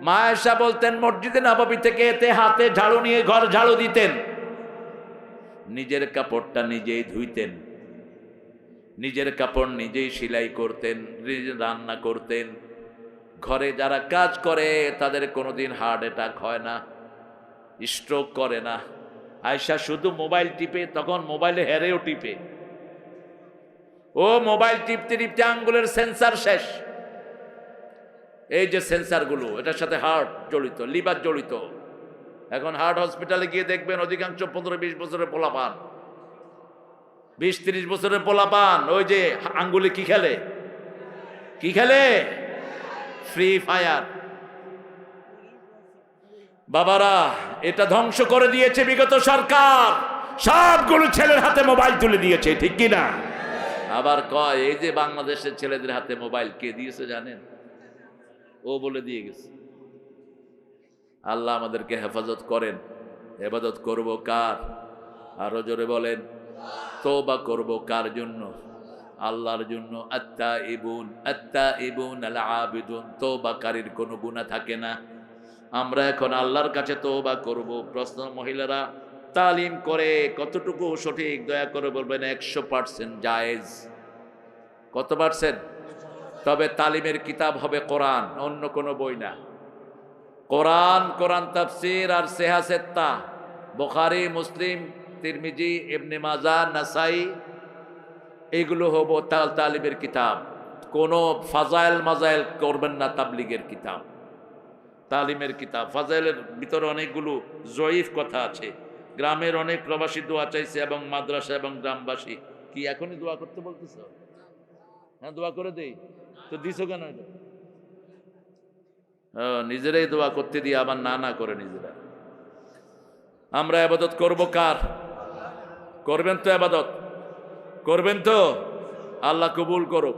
মা আয়েশা বলতেন, মসজিদে নববী থেকে এতে হাতে ঝাড়ু নিয়ে ঘর ঝাড়ু দিতেন, নিজের কাপড়টা নিজেই ধুইতেন, নিজের কাপড় নিজেই সেলাই করতেন, নিজে রান্না করতেন। ঘরে যারা কাজ করে তাদের কোনোদিন হার্ট অ্যাটাক হয় না, স্ট্রোক করে না। আয়েশা শুধু মোবাইল টিপে, তখন মোবাইলে হেরেও টিপে, ও মোবাইল টিপতে টিপতে আঙ্গুলের সেন্সার শেষ। এই যে সেন্সারগুলো, এটার সাথে হার্ট জড়িত, লিভার জড়িত। এখন হার্ট হসপিটালে গিয়ে দেখবেন অধিকাংশ 15-20 বছরের পোলাপান, 20-30 বছরের পোলাপান ওই যে আঙ্গুলে কি খেলে, কি খেলে? Free fire. বাবারা, এটা ধ্বংস করে দিয়েছে বিগত সরকার, সবগুলো ছেলের হাতে মোবাইল তুলে দিয়েছে, ঠিক কি না? আবার কয় এই যে বাংলাদেশের ছেলেদের হাতে মোবাইল কে দিয়েছে জানেন? ও বলে দিয়ে গেছে। আল্লাহ আমাদেরকে হেফাজত করেন। ইবাদত করব কার? আরো জোরে বলেন, তওবা করব কার জন্য? আল্লাহর জন্য। আত্তাইবুন আল আবিদুন, তওবাকারীর কোনো গুনাহ থাকে না। আমরা এখন আল্লাহর কাছে তওবা করব। প্রশ্ন, মহিলারা তালিম করে কতটুকু সঠিক? দয়া করে বলবেন 100% জায়েজ। কত পার্সেন্ট? তবে তালিমের কিতাব হবে কোরআন, অন্য কোনো বই না। কোরআন, কোরআন তাফসীর আর সিহাসেত্তা, বুখারী, মুসলিম, তিরমিজি, ইবনে মাজাহ, নাসাই, এগুলো হবো তালিমের কিতাব। কোনো ফাজাইল মাজাইল করবেন না, তাবলিগের কিতাব, তালিমের কিতাব। ফাজাইলের ভিতরে অনেকগুলো জয়ীফ কথা আছে। গ্রামের অনেক প্রবাসী দোয়া চাইছে, এবং মাদ্রাসা এবং গ্রামবাসী। কি এখনই দোয়া করতে বলতেছ? হ্যাঁ, দোয়া করে দেই তো, দিছো কেন এটা? নিজেরাই দোয়া করতে দিয়ে আবার না না করে নিজেরা। আমরা ইবাদত করব কার? করবেন তো ইবাদত? করবেন তো? আল্লাহ কবুল করুক।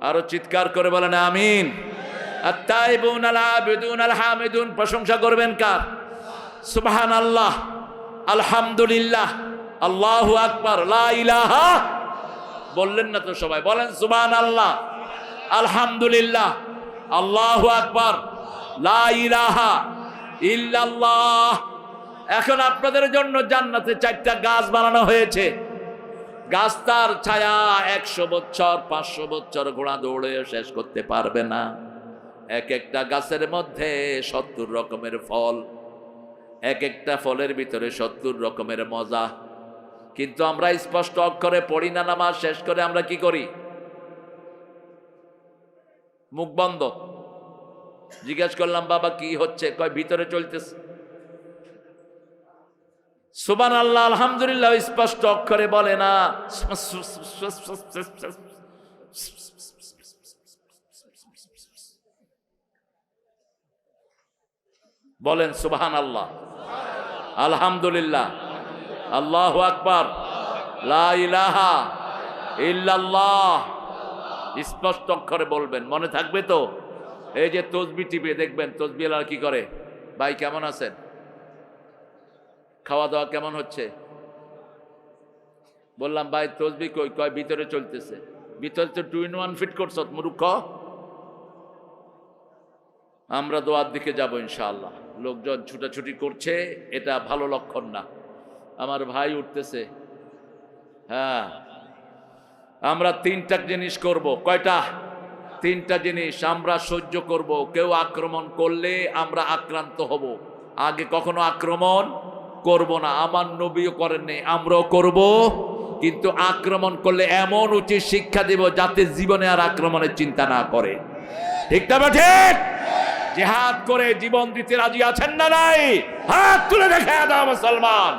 আরো চিৎকার করে বলেন আমিন। আত্তাইবুন আল আবিদুন আল হামিদুন, প্রশংসা করবেন কার? সুবহানাল্লাহ, আলহামদুলিল্লাহ, আল্লাহু আকবার, লা ইলাহা। বললেন না তো সবাই? বলেন সুবহানাল্লাহ, আলহামদুলিল্লাহ, আল্লাহু আকবার, লা ইলাহা ইল্লাল্লাহ। এখন আপনাদের জন্য জান্নাতে 4টা গাছ বানানো হয়েছে। গাছটার ছায়া 100 বছর, 500 বছর ঘোড়া দৌড়ে শেষ করতে পারবে না। এক একটা গাছের মধ্যে 70 রকমের ফল, এক একটা ফলের ভিতরে 70 রকমের মজা। কিন্তু আমরা স্পষ্ট অক্ষরে পড়ি না, নামাজ শেষ করে আমরা কি করি? মুখ বন্ধ। জিজ্ঞেস করলাম, বাবা কি হচ্ছে? কয় ভিতরে চলতেছে। সুবহানাল্লাহ, আলহামদুলিল্লাহ স্পষ্ট অক্ষরে বলে না, বলেন সুবহানাল্লাহ, আলহামদুলিল্লাহ, আল্লাহু আকবার, লা ইলাহা ইল্লাল্লাহ। স্পষ্ট অক্ষরে বলবেন, মনে থাকবে তো? এই যে তসবি টিপে দেখবেন তসবিওয়ালা কি করে, ভাই কেমন আছেন, খাওয়া দাওয়া কেমন হচ্ছে? বললাম ভাই তসবি কই? কয় ভিতরে চলতেছে। ভিতরে তো 2 in 1 ফিট করছ মূর্খ। আমরা দোয়ার দিকে যাব ইনশাআল্লাহ। লোকজন ছুটাছুটি করছে, এটা ভালো লক্ষণ না। আমার ভাই উঠতেছে। হ্যাঁ, আমরা 3টা জিনিস করব। কয়টা? 3টা জিনিস আমরা সহ্য করব। কেউ আক্রমণ করলে আমরা আক্রান্ত হব, আগে কখনো আক্রমণ করব না। আমার নবীও করেননি, আমরাও করব। কিন্তু আক্রমণ করলে এমন উচিত শিক্ষা দেব যাতে জীবনে আর আক্রমণের চিন্তা না করে। ঠিক না ঠিক? জিহাদ করে জীবন দিতে রাজি আছেন না নাই? হাত তুলে দেখে দাও মুসলমান।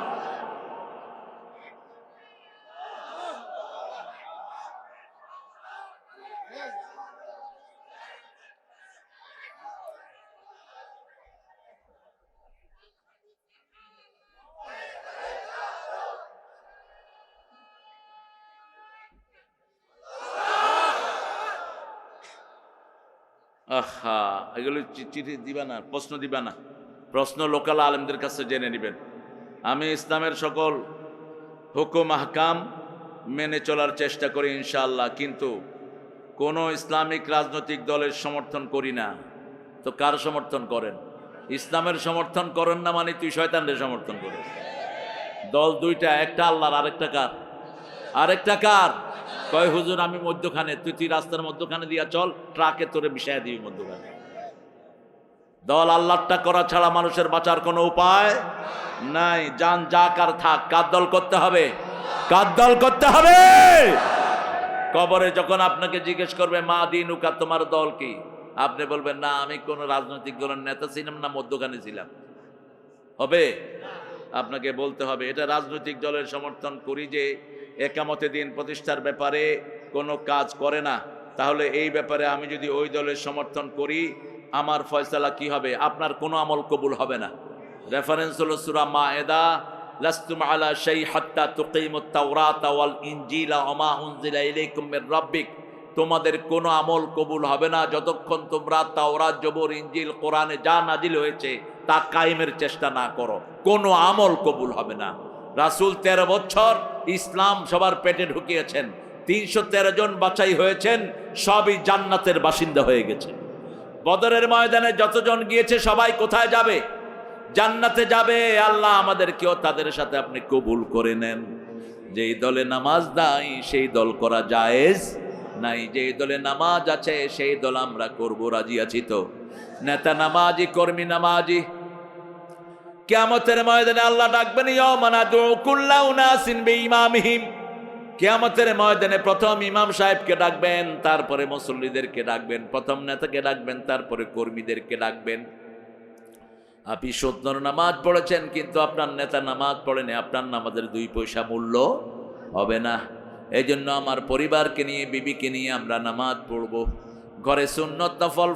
আহা, এগুলো চিঠি দিবা না, প্রশ্ন দিবা না। প্রশ্ন লোকাল আলেমদের কাছে জেনে নেবেন। আমি ইসলামের সকল হুকুম আহকাম মেনে চলার চেষ্টা করি ইনশাআল্লাহ, কিন্তু কোনো ইসলামিক রাজনৈতিক দলের সমর্থন করি না। তো কার সমর্থন করেন? ইসলামের সমর্থন করেন না মানে তুই শয়তানদের সমর্থন করিস। দল দুইটা, একটা আল্লাহর, আরেকটা কার? আরেকটা কার? কয় হুজুর আমি মধ্যখানে। তুই রাস্তার মধ্যখানে দিয়া চল, ট্রাকে তোরে বিষয় দিবি মধ্যখানে। দল আল্লাহটা করা ছাড়া মানুষের বাঁচার কোনো উপায় নাই। যান যা কার থাক, কার দল করতে হবে? কার দল করতে হবে? কবরে যখন আপনাকে জিজ্ঞেস করবে মা দিনুকা, তোমার দল কি? আপনি বলবেন না আমি কোন রাজনৈতিক দলের নেতা ছিলাম না, মধ্যখানে ছিলাম। হবে? আপনাকে বলতে হবে এটা রাজনৈতিক দলের সমর্থন করি যে একামতে দিন প্রতিষ্ঠার ব্যাপারে কোনো কাজ করে না, তাহলে এই ব্যাপারে আমি যদি ওই দলের সমর্থন করি আমার ফয়সালা কি হবে? আপনার কোনো আমল কবুল হবে না। রেফারেন্স হলো সূরা মায়েদা, লাস্তুম আলা শাই হাত্তা তুকিমুত তাওরাতা ওয়াল ইনজিলা ওয়া মা উনজিলা ইলাইকুম মির রাব্বিক। তোমাদের কোনো আমল কবুল হবে না যতক্ষণ তোমরা তাওরাত, জবর, ইনজিল, কোরআনে যা নাজিল হয়েছে তা কায়েমের চেষ্টা না করো। কোনো আমল কবুল হবে না। রাসূল 13 বছর ইসলাম সবার পেটে ঢুকিয়েছেন, 313 জন বাছাই হয়েছেন, সবই জান্নাতের বাসিন্দা হয়ে গেছে। বদরের ময়দানে যতজন গিয়েছে সবাই কোথায় যাবে? জান্নাতে যাবে। আল্লাহ আমাদেরকেও তাদের সাথে আপনি কবুল করে নেন। যেই দলে নামাজ নাই সেই দল করা জায়েজ নাই, যেই দলে নামাজ আছে সেই দল আমরা করব। রাজি আছি তো? নেতা নামাজি, কর্মী নামাজি। কিয়ামতের ময়দানে আল্লাহ ডাকবেন, ইয়াওমা নাদউ কুল্লা উনাসিন বিইমামিহিম। কিয়ামতের ময়দানে প্রথম ইমাম সাহেবকে ডাকবেন, তারপরে মুসল্লিদেরকে ডাকবেন, প্রথম নেতাকে ডাকবেন, তারপরে কর্মীদেরকে ডাকবেন। আপনি 70 নামাজ পড়েছেন কিন্তু আপনার নেতা নামাজ পড়েনি, আপনার নামাজের 2 পয়সা মূল্য হবে না। এই জন্য আমার পরিবারকে নিয়ে, বিবিকে নিয়ে আমরা নামাজ পড়ব। ঘরে সুন্নত নফল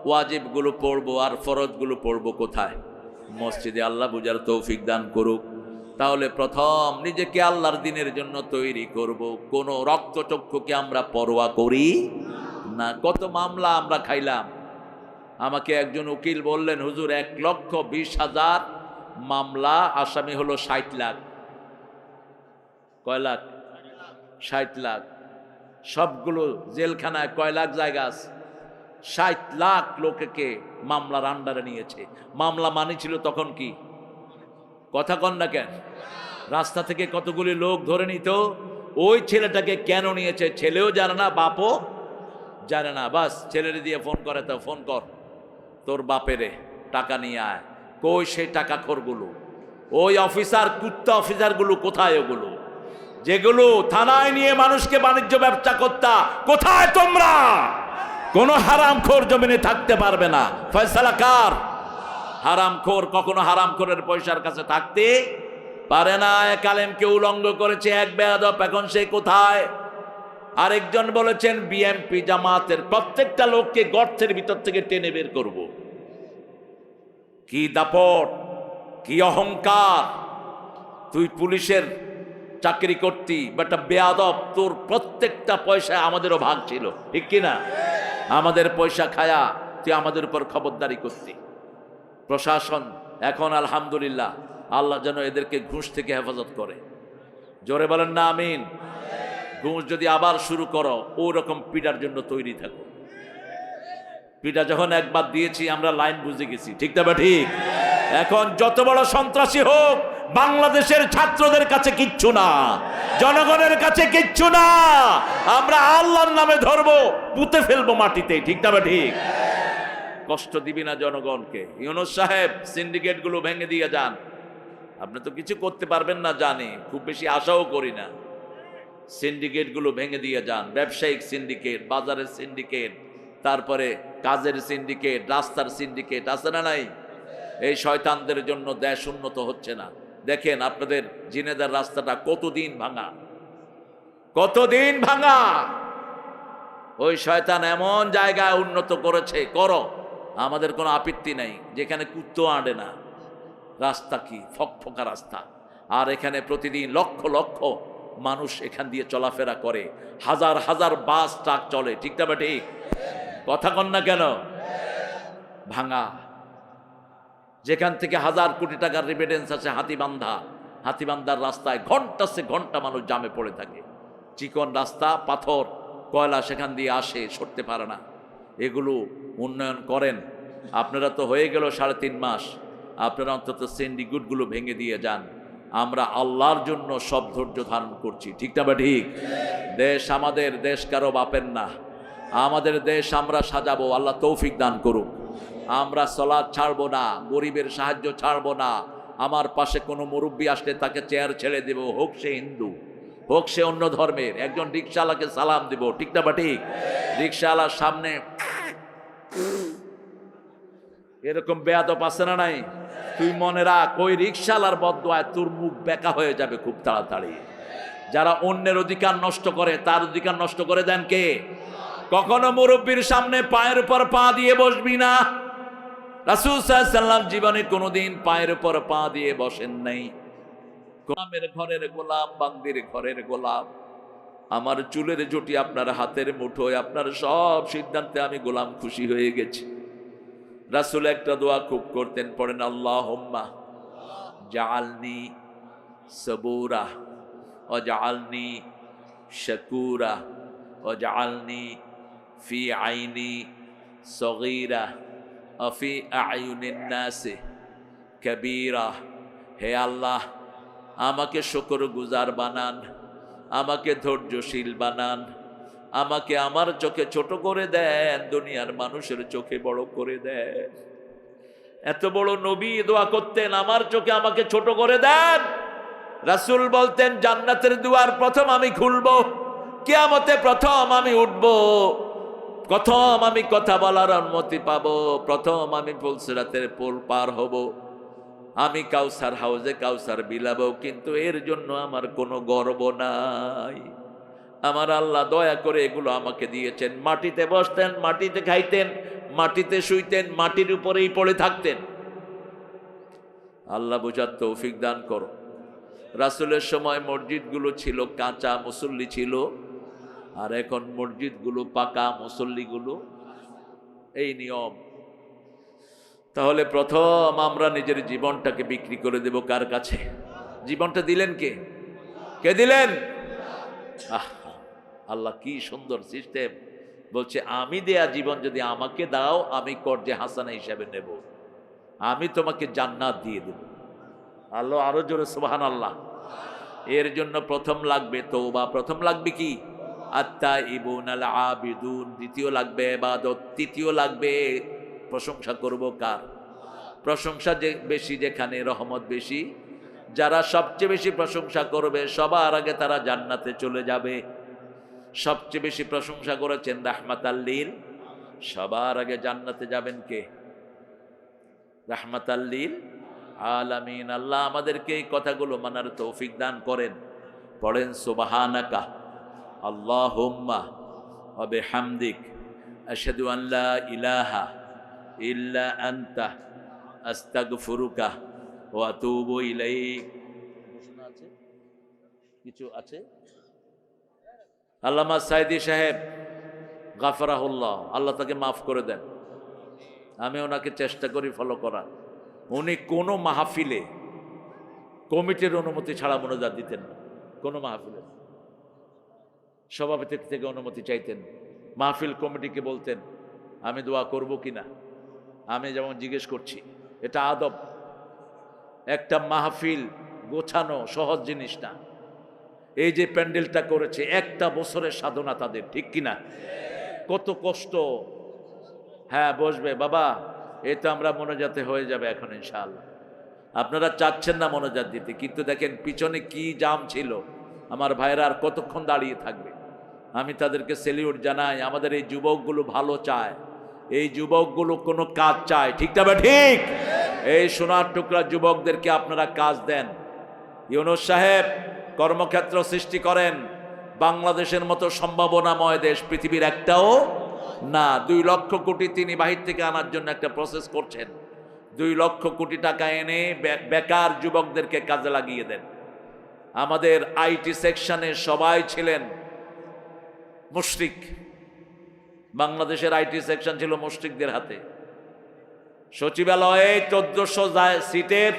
ওয়াজিবগুলো পড়বো, আর ফরজগুলো পড়বো কোথায়? মসজিদে। আল্লাহ বুঝার তৌফিক দান করুক। তাহলে প্রথম নিজেকে আল্লাহর দিনের জন্য তৈরি করব। কোনো রক্তচক্ষুকে আমরা পরোয়া করি না। কত মামলা আমরা খাইলাম। আমাকে একজন উকিল বললেন, হুজুর 1,20,000 মামলা, আসামি হলো 60 লাখ। কয় লাখ? 60 লাখ। সবগুলো জেলখানায় কয় লাখ জায়গা আছে? 60 লাখ লোককে মামলার আন্ডারে নিয়েছে। মামলা মানি ছিল তখন কি? কথা কন না কেন? রাস্তা থেকে কতগুলি লোক ধরে নিত। ওই ছেলেটাকে কেন নিয়েছে ছেলেও জানে না, বাপও জানে না। বাস ছেলেরে দিয়ে ফোন করে, তো ফোন কর তোর বাপেরে, টাকা নিয়ে আয়। কই সেই টাকা খোরগুলো? ওই অফিসার, কুত্তা অফিসারগুলো কোথায়? ওগুলো যেগুলো থানায় নিয়ে মানুষকে বাণিজ্য ব্যবসা করতা, কোথায় তোমরা? কোন হারামখোর জমিনে থাকতে পারবে না। ফয়সালা কার? হারামখোর কখনো হারামখোরের পয়সার কাছে থাকতে পারে না। এক আলেমকে উলঙ্গ করেছে এক বেয়াদব, এখন সে কোথায়? আরেকজন বলেছেন বিএমপি জামাতের প্রত্যেকটা লোককে গর্তের ভিতর থেকে টেনে বের করব। কি দাপট, কি অহংকার! তুই পুলিশের চাকরি করতি, বেটা বেয়াদব, তোর প্রত্যেকটা পয়সায় আমাদেরও ভাগ ছিল, ঠিক কিনা? আমাদের পয়সা খায়া তুই আমাদের উপর খবরদারি করতি। প্রশাসন এখন আলহামদুলিল্লাহ, আল্লাহ যেন এদেরকে ঘুষ থেকে হেফাজত করে। জোরে বলেন না আমিন। ঘুষ যদি আবার শুরু করো, ওই রকম পিটার জন্য তৈরি থাকো। পিটা যখন একবার দিয়েছি আমরা লাইন বুঝে গেছি, ঠিক না? ঠিক। এখন যত বড় সন্ত্রাসী হোক, বাংলাদেশের ছাত্রদের কাছে কিচ্ছু না, জনগণের কাছে কিচ্ছু না। আমরা আল্লাহর নামে ধরবো, পুঁতে ফেলবো মাটিতে, ঠিক না? ঠিক। কষ্ট দিবি না জনগণকে। ইউনূস সাহেব, সিন্ডিকেট গুলো ভেঙে দিয়ে যান। আপনি তো কিছু করতে পারবেন না জানি, খুব বেশি আশাও করি না। সিন্ডিকেট গুলো ভেঙে দিয়ে যান। ব্যবসায়িক সিন্ডিকেট, বাজারের সিন্ডিকেট, তারপরে কাজের সিন্ডিকেট, রাস্তার সিন্ডিকেট আছে না নাই? এই শয়তানদের জন্য দেশ উন্নত হচ্ছে না। দেখেন আপনাদের জিনেদার রাস্তাটা কতদিন ভাঙা, কতদিন ভাঙা। ওই শয়তান এমন জায়গায় উন্নত করেছে, করো, আমাদের কোনো আপত্তি নাই, যেখানে কুত্তো আঁটে না। রাস্তা কি ফকফকা রাস্তা, আর এখানে প্রতিদিন লক্ষ লক্ষ মানুষ এখান দিয়ে চলাফেরা করে, হাজার হাজার বাস ট্রাক চলে, ঠিক না? ঠিক। কথা কন না কেন? ভাঙা, যেখান থেকে হাজার কোটি টাকার রিমিটেন্স আছে হাতিবান্ধার রাস্তায় ঘন্টা সে ঘন্টা মানুষ জামে পড়ে থাকে। চিকন রাস্তা, পাথর কয়লা সেখান দিয়ে আসে, সরতে পারে না। এগুলো উন্নয়ন করেন। আপনারা তো হয়ে গেল 3.5 মাস, আপনারা অন্তত সিন্ডিকেটগুলো ভেঙে দিয়ে যান। আমরা আল্লাহর জন্য সব ধৈর্য ধারণ করছি, ঠিক না? ঠিক। দেশ আমাদের, দেশ কারো বাপের না। আমাদের দেশ আমরা সাজাবো, আল্লাহ তৌফিক দান করুক। আমরা সালাত ছাড়বো না, গরিবের সাহায্য ছাড়বো না। আমার পাশে কোনো মুরব্বী আসলে তাকে চেয়ার ছেড়ে দেব, হোক সে হিন্দু, হোক সে অন্য ধর্মের। একজন রিক্সাওয়ালাকে সালাম দিব, ঠিক না? ঠিক। রিক্সাওয়ালার সামনে এরকম বেয়াদব আছে না নাই? তুই মনে রাখ, ওই রিক্সাওয়ালার বদদোয়ায় তোর মুখ বেঁকা হয়ে যাবে খুব তাড়াতাড়ি। যারা অন্যের অধিকার নষ্ট করে, তার অধিকার নষ্ট করে দেন কে? কখনো মুরব্বীর সামনে পায়ের উপর পা দিয়ে বসবি না। রাসূল সাল্লাল্লাহু আলাইহি ওয়াসাল্লাম জীবনে কোনোদিন পায়ের উপর পা দিয়ে বসেন নাই। গোলামের ঘরের গোলাম, বান্দির ঘরের গোলাম। আমার চুলের জুটি আপনার হাতের মুঠোয়, আপনার সব সিদ্ধান্তে আমি গোলাম খুশি হয়ে গেছি। রাসূল একটা দোয়া খুব করতেন, পড়েন আল্লাহুম্মা জাআলনি সাবুরা ওয়া জাআলনি শাকুরা ওয়া জাআলনি ফি আইনি সগীরা ওয়া ফি আয়ুনিন নাসি কাবীরা। হে আল্লাহ, আমাকে শুকরগুজার বানান, আমাকে ধৈর্যশীল বানান, আমাকে আমার চোখে ছোট করে দেন, দুনিয়ার মানুষের চোখে বড় করে দেন। এত বড় নবী দোয়া করতেন, আমার চোখে আমাকে ছোট করে দেন। রাসূল বলতেন, জান্নাতের দুয়ার প্রথম আমি খুলবো, কিয়ামতে প্রথম আমি উঠবো, প্রথম আমি কথা বলার অনুমতি পাবো, প্রথম আমি ফুলসিরাতের পুল পার হব, আমি কাউসার হাউজে কাউসার বিলাবো, কিন্তু এর জন্য আমার কোনো গর্ব নাই। আমার আল্লাহ দয়া করে এগুলো আমাকে দিয়েছেন। মাটিতে বসতেন, মাটিতে খাইতেন, মাটিতে শুইতেন, মাটির উপরেই পড়ে থাকতেন। আল্লাহ বুঝার তৌফিক দান করো। রাসূলের সময় মসজিদগুলো ছিল কাঁচা, মুসল্লি ছিল, আর এখন মসজিদগুলো পাকা, মুসল্লিগুলো এই নিয়ম। তাহলে প্রথম আমরা নিজের জীবনটাকে বিক্রি করে দেব কার কাছে? জীবনটা দিলেন কে? কে দিলেন? আল্লাহ কি সুন্দর সিস্টেম। বলছে, আমি দেয়া জীবন যদি আমাকে দাও, আমি কর্জে হাসানা হিসাবে নেব, আমি তোমাকে জান্নাত দিয়ে দেব। আল্লাহ আরো জোরে সুবহানাল্লাহ। এর জন্য প্রথম লাগবে তওবা, প্রথম লাগবে কি? আত-তাইবুন আল-আবিদুন, দ্বিতীয় লাগবে ইবাদত, তৃতীয় লাগবে প্রশংসা করব কার? প্রশংসা যে বেশি যেখানে রহমত বেশি। যারা সবচেয়ে বেশি প্রশংসা করবে সবার আগে তারা জান্নাতে চলে যাবে। সবচেয়ে বেশি প্রশংসা করেছেন রাহমাতাল লিল, সবার আগে জান্নাতে যাবেন কে? রাহমাতাল লিল আলামিন। আল্লাহ আমাদেরকে এই কথাগুলো মানার তৌফিক দান করেন। পড়েন সুবহানাকা আল্লাহুম্মা ওয়া বিহামদিক আশহাদু আন লা ইলাহা ইল্লা আনতা আস্তাগফিরুকা ওয়া আতুবু ইলাইক। কিছু আছে? আল্লামা সাইদি সাহেব গাফরাহুল্লাহ, আল্লাহ তাকে মাফ করে দেন। আমি ওনাকে চেষ্টা করি ফলো করার। উনি কোনো মাহফিলে কমিটির অনুমতি ছাড়া মোনাজাত দিতেন না, কোনো মাহফিলে। সভাপতি থেকে অনুমতি চাইতেন, মাহফিল কমিটিকে বলতেন আমি দোয়া করব কিনা। আমি যেমন জিজ্ঞেস করছি, এটা আদব। একটা মাহফিল গোছানো সহজ জিনিস না। এই যে প্যান্ডেলটা করেছে, একটা বছরের সাধনা তাদের, ঠিক কিনা? কত কষ্ট। হ্যাঁ বসবে বাবা, এই তো আমরা মোনাজাতে হয়ে যাবে এখন ইনশাআল্লাহ। আপনারা চাচ্ছেন না মোনাজাত দিতে, কিন্তু দেখেন পিছনে কি জাম ছিল। আমার ভাইরা আর কতক্ষণ দাঁড়িয়ে থাকবে? আমি তাদেরকে সেলিউট জানাই। আমাদের এই যুবকগুলো ভালো চায়, এই যুবকগুলো কোনো কাজ চায়, ঠিক না? ঠিক। এই সোনার টুকরা যুবকদেরকে আপনারা কাজ দেন। ইউনূস সাহেব কর্মক্ষেত্র সৃষ্টি করেন। বাংলাদেশের মতো সম্ভাবনাময় দেশ পৃথিবীর একটাও না। 2 লক্ষ কোটি তিনি বাহির থেকে আনার জন্য একটা প্রসেস করছেন। 2 লক্ষ কোটি টাকা এনে বেকার যুবকদেরকে কাজে লাগিয়ে দেন। আমাদের আইটি সেকশনে সবাই ছিলেন মুশরিক। বাংলাদেশের আইটি সেকশন ছিল মুশরিকদের হাতে। সচিবালয়ে 1400 সিটের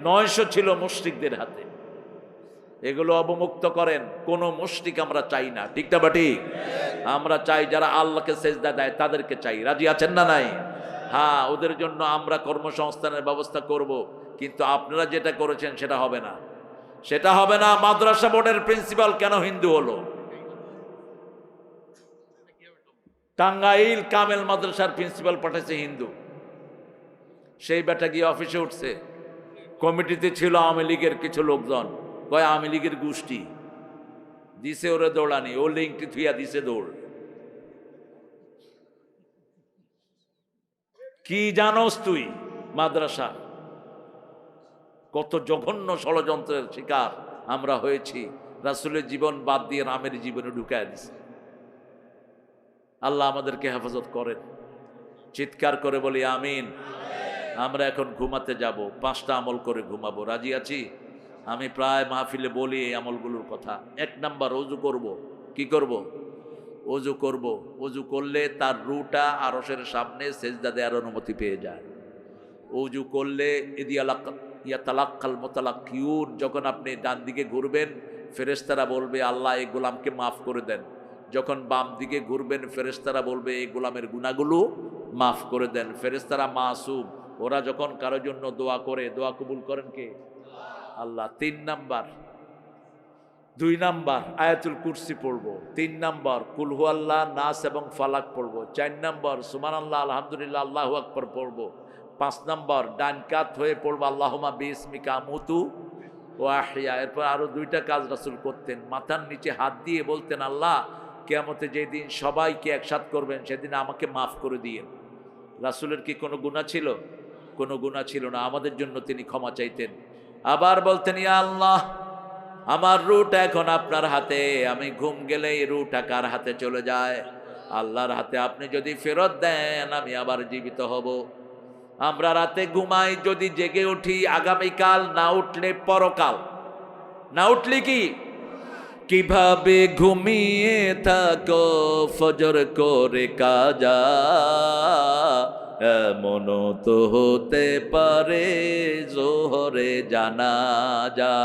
900 ছিল মুশরিকদের হাতে। এগুলো অবমুক্ত করেন। কোন মুশরিক আমরা চাই না, ঠিক না? ঠিক। আমরা চাই যারা আল্লাহকে সেজদা দেয় তাদেরকে চাই। রাজি আছেন না নাই? হ্যাঁ, ওদের জন্য আমরা কর্মসংস্থানের ব্যবস্থা করব, কিন্তু আপনারা যেটা করেছেন সেটা হবে না, সেটা হবে না। মাদ্রাসা বোর্ডের প্রিন্সিপাল কেন হিন্দু হলো? টাঙ্গাইল কামেল মাদ্রাসার প্রিন্সিপাল পাঠাইছে হিন্দু। সেই বেটা গিয়ে অফিসে উঠছে, কমিটিতে ছিল আওয়ামী লীগের কিছু লোকজন, কয় আওয়ামী লীগের গোষ্ঠী দিছে ওরে দৌড়ানি, ও লিঙ্কটি থুইয়া দিছে দৌড়। কি জানোস তুই? মাদ্রাসা কত জঘন্য ষড়যন্ত্রের শিকার আমরা হয়েছি। রাসূলের জীবন বাদ দিয়ে রামের জীবনে ঢুকায় দিছে। আল্লাহ আমাদেরকে হেফাজত করেন। চিৎকার করে বলি আমিন। আমরা এখন ঘুমাতে যাব, 5টা আমল করে ঘুমাবো। রাজি আছি? আমি প্রায় মাহফিলে বলি এই আমলগুলোর কথা। 1 নাম্বার, ওযু করব। কি করব? ওযু করব। ওযু করলে তার রুটা আরশের সামনে সেজদা দেওয়ার অনুমতি পেয়ে যায়। ওযু করলে ইয়াতালাক্কাল মুতালাক্কিউন, যখন আপনি ডান দিকে ঘুরবেন ফেরেশতারা বলবে আল্লাহ এই গোলামকে মাফ করে দেন। যখন বাম দিকে ঘুরবেন ফেরেশতারা বলবে এই গোলামের গুনাহগুলো মাফ করে দেন। ফেরেশতারা মাসুম, ওরা যখন কারোর জন্য দোয়া করে, দোয়া কবুল করেন কে? আল্লাহ। 3 নাম্বার, 2 নাম্বার আয়াতুল কুরসি পড়বো। 3 নাম্বার কুল হুয়াল্লাহ, নাস এবং ফালাক পড়বো। 4 নাম্বার সুবহানাল্লাহ, আলহামদুলিল্লাহ, আল্লাহু আকবার পড়বো। 5 নাম্বার ডান কাত হয়ে পড়বো আল্লাহুম্মা বিসমিকা আমুতু ওয়া আহইয়া। এরপর আরো 2টা কাজ রাসূল করতেন। মাথার নিচে হাত দিয়ে বলতেন আল্লাহ কিয়ামতে যেদিন সবাইকে একসাথ করবেন সেদিন আমাকে মাফ করে দিয়েন। রাসূলের কি কোনো গুনাহ ছিল? কোনো গুনাহ ছিল না। আমাদের জন্য তিনি ক্ষমা চাইতেন। আবার বলতেন ইয়া আল্লাহ আমার রুটা এখন আপনার হাতে, আমি ঘুম গেলে এই রুটা কার হাতে চলে যায়? আল্লাহর হাতে। আপনি যদি ফেরত দেন আমি আবার জীবিত হব। আমরা রাতে ঘুমাই, যদি জেগে উঠি আগামীকাল, না উঠলে পরকাল। না উঠলে কি? কিভাবে ঘুমিয়ে থাকো ফজর করে কাজা, এমন তো হতে পারে জোহরে জানাজা।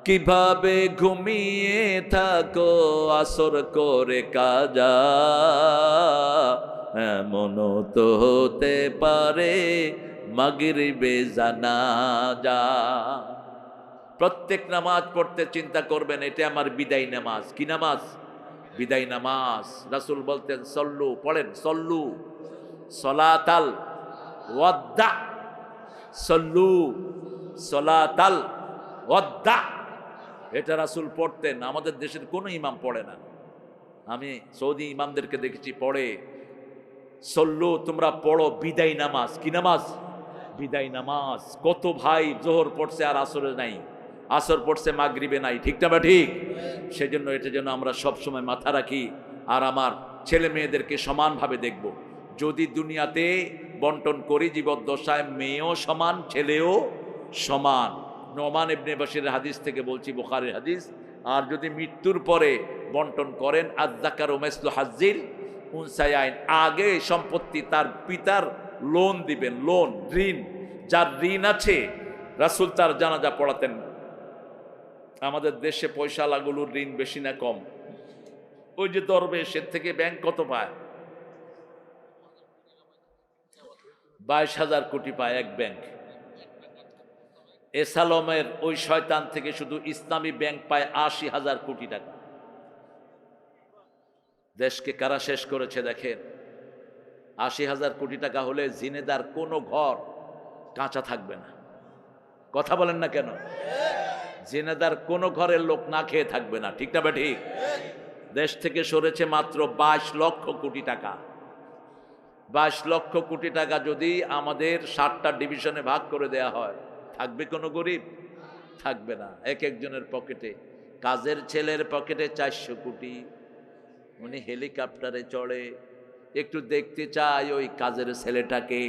কিভাবে ঘুমিয়ে থাকো আসর করে কাজা, এমন তো হতে পারে মাগরিবে জানাজা। প্রত্যেক নামাজ পড়তে চিন্তা করবেন এটা আমার বিদায় নামাজ। কি নামাজ? বিদায় নামাজ। রাসূল বলতেন সল্লু, পড়েন সল্লু সলাতাল ওয়াদ্দা, সল্লু সলাতাল ওয়াদ্দা। এটা রাসূল পড়তেন। আমাদের দেশের কোনো ইমাম পড়ে না। আমি সৌদি ইমামদেরকে দেখেছি পড়ে। সল্লু তোমরা পড়ো বিদায় নামাজ। কি নামাজ? বিদায় নামাজ। কত ভাই জোহর পড়ছে আর আসরে নাই, আসর পড়ছে মাগরিবে নাই, ঠিক না? ঠিক। সেজন্য এটা যেন আমরা সবসময় মাথা রাখি। আর আমার ছেলে মেয়েদেরকে সমানভাবে দেখব। যদি দুনিয়াতে বন্টন করি জীবদ্দশায়, মেয়েও সমান ছেলেও সমান। নোমান ইবনে বাশিরের হাদিস থেকে বলছি, বুখারীর হাদিস। আর যদি মৃত্যুর পরে বন্টন করেন, আয-যাকারু মিসলু হাজ্জিল উনসায়াইন, আগে সম্পত্তি তার পিতার লোন দিবেন, লোন, ঋণ, যার ঋণ আছে রাসূল তার জানাজা পড়াতেন না। আমাদের দেশে পয়সালাগুলোর ঋণ বেশি না কম? ওই যে দরবেশের থেকে ব্যাংক কত পায়? 22,000 কোটি পায় এক ব্যাংক। এসালমের ওই শয়তান থেকে শুধু ইসলামী ব্যাংক পায় 80,000 কোটি টাকা। দেশকে কারা শেষ করেছে দেখেন। 80,000 কোটি টাকা হলে জিনেদার কোনো ঘর কাঁচা থাকবে না। কথা বলেন না কেন? জিনেদার কোনো ঘরের লোক না খেয়ে থাকবে না, ঠিক না বা ঠিক? দেশ থেকে সরেছে মাত্র 22 লক্ষ কোটি টাকা। 22 লক্ষ কোটি টাকা যদি আমাদের 7টা ডিভিশনে ভাগ করে দেয়া হয়, থাকবে কোনো গরিব? থাকবে না। এক একজনের পকেটে, কাজের ছেলের পকেটে 400 কোটি, উনি হেলিকপ্টারে চড়ে, একটু দেখতে চাই ওই কাজের ছেলেটাকে।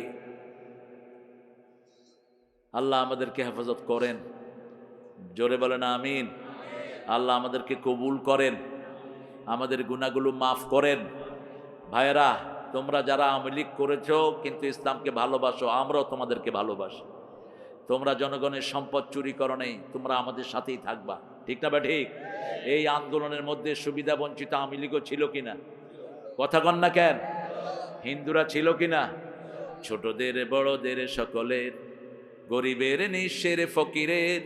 আল্লাহ আমাদেরকে হেফাজত করেন, জোরে বলেন আমিন। আল্লাহ আমাদেরকে কবুল করেন, আমাদের গুনাহগুলো মাফ করেন। ভাইয়েরা, তোমরা যারা আওয়ামী লীগ করেছো কিন্তু ইসলামকে ভালোবাসো, আমরাও তোমাদেরকে ভালোবাসি। তোমরা জনগণের সম্পদ চুরি করো নাই, তোমরা আমাদের সাথেই থাকবা, ঠিক না বা ঠিক? এই আন্দোলনের মধ্যে সুবিধা বঞ্চিত আওয়ামী লীগও ছিল কিনা? কথা কন না কেন? হিন্দুরা ছিল কিনা? ছোটদের বড়দের সকলের, গরিবের নিঃস্বের ফকিরের,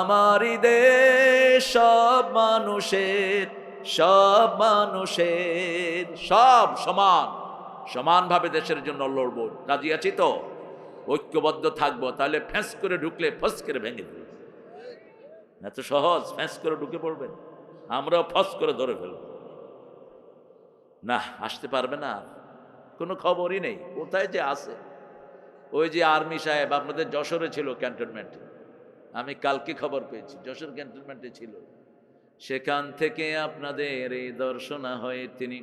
আমারই দেশ সব মানুষের, সব মানুষের, সব সমান, সমানভাবে দেশের জন্য লড়বো। রাজি আছি তো? ঐক্যবদ্ধ থাকবো, তাহলে ফ্যাঁস করে ঢুকলে ফস করে ভেঙে দেবে। এত সহজ? ফ্যাঁস করে ঢুকে পড়বেন, আমরাও ফস করে ধরে ফেলব না, আসতে পারবে না। কোনো খবরই নেই কোথায় যে আছে। ওই যে আর্মি সাহেব আপনাদের যশোরে ছিল ক্যান্টনমেন্টে, আমি কালকে খবর পেয়েছি যশোর ক্যান্টনমেন্টে ছিল। সেখান থেকে আপনাদের এই দর্শনা হয়ে তিনি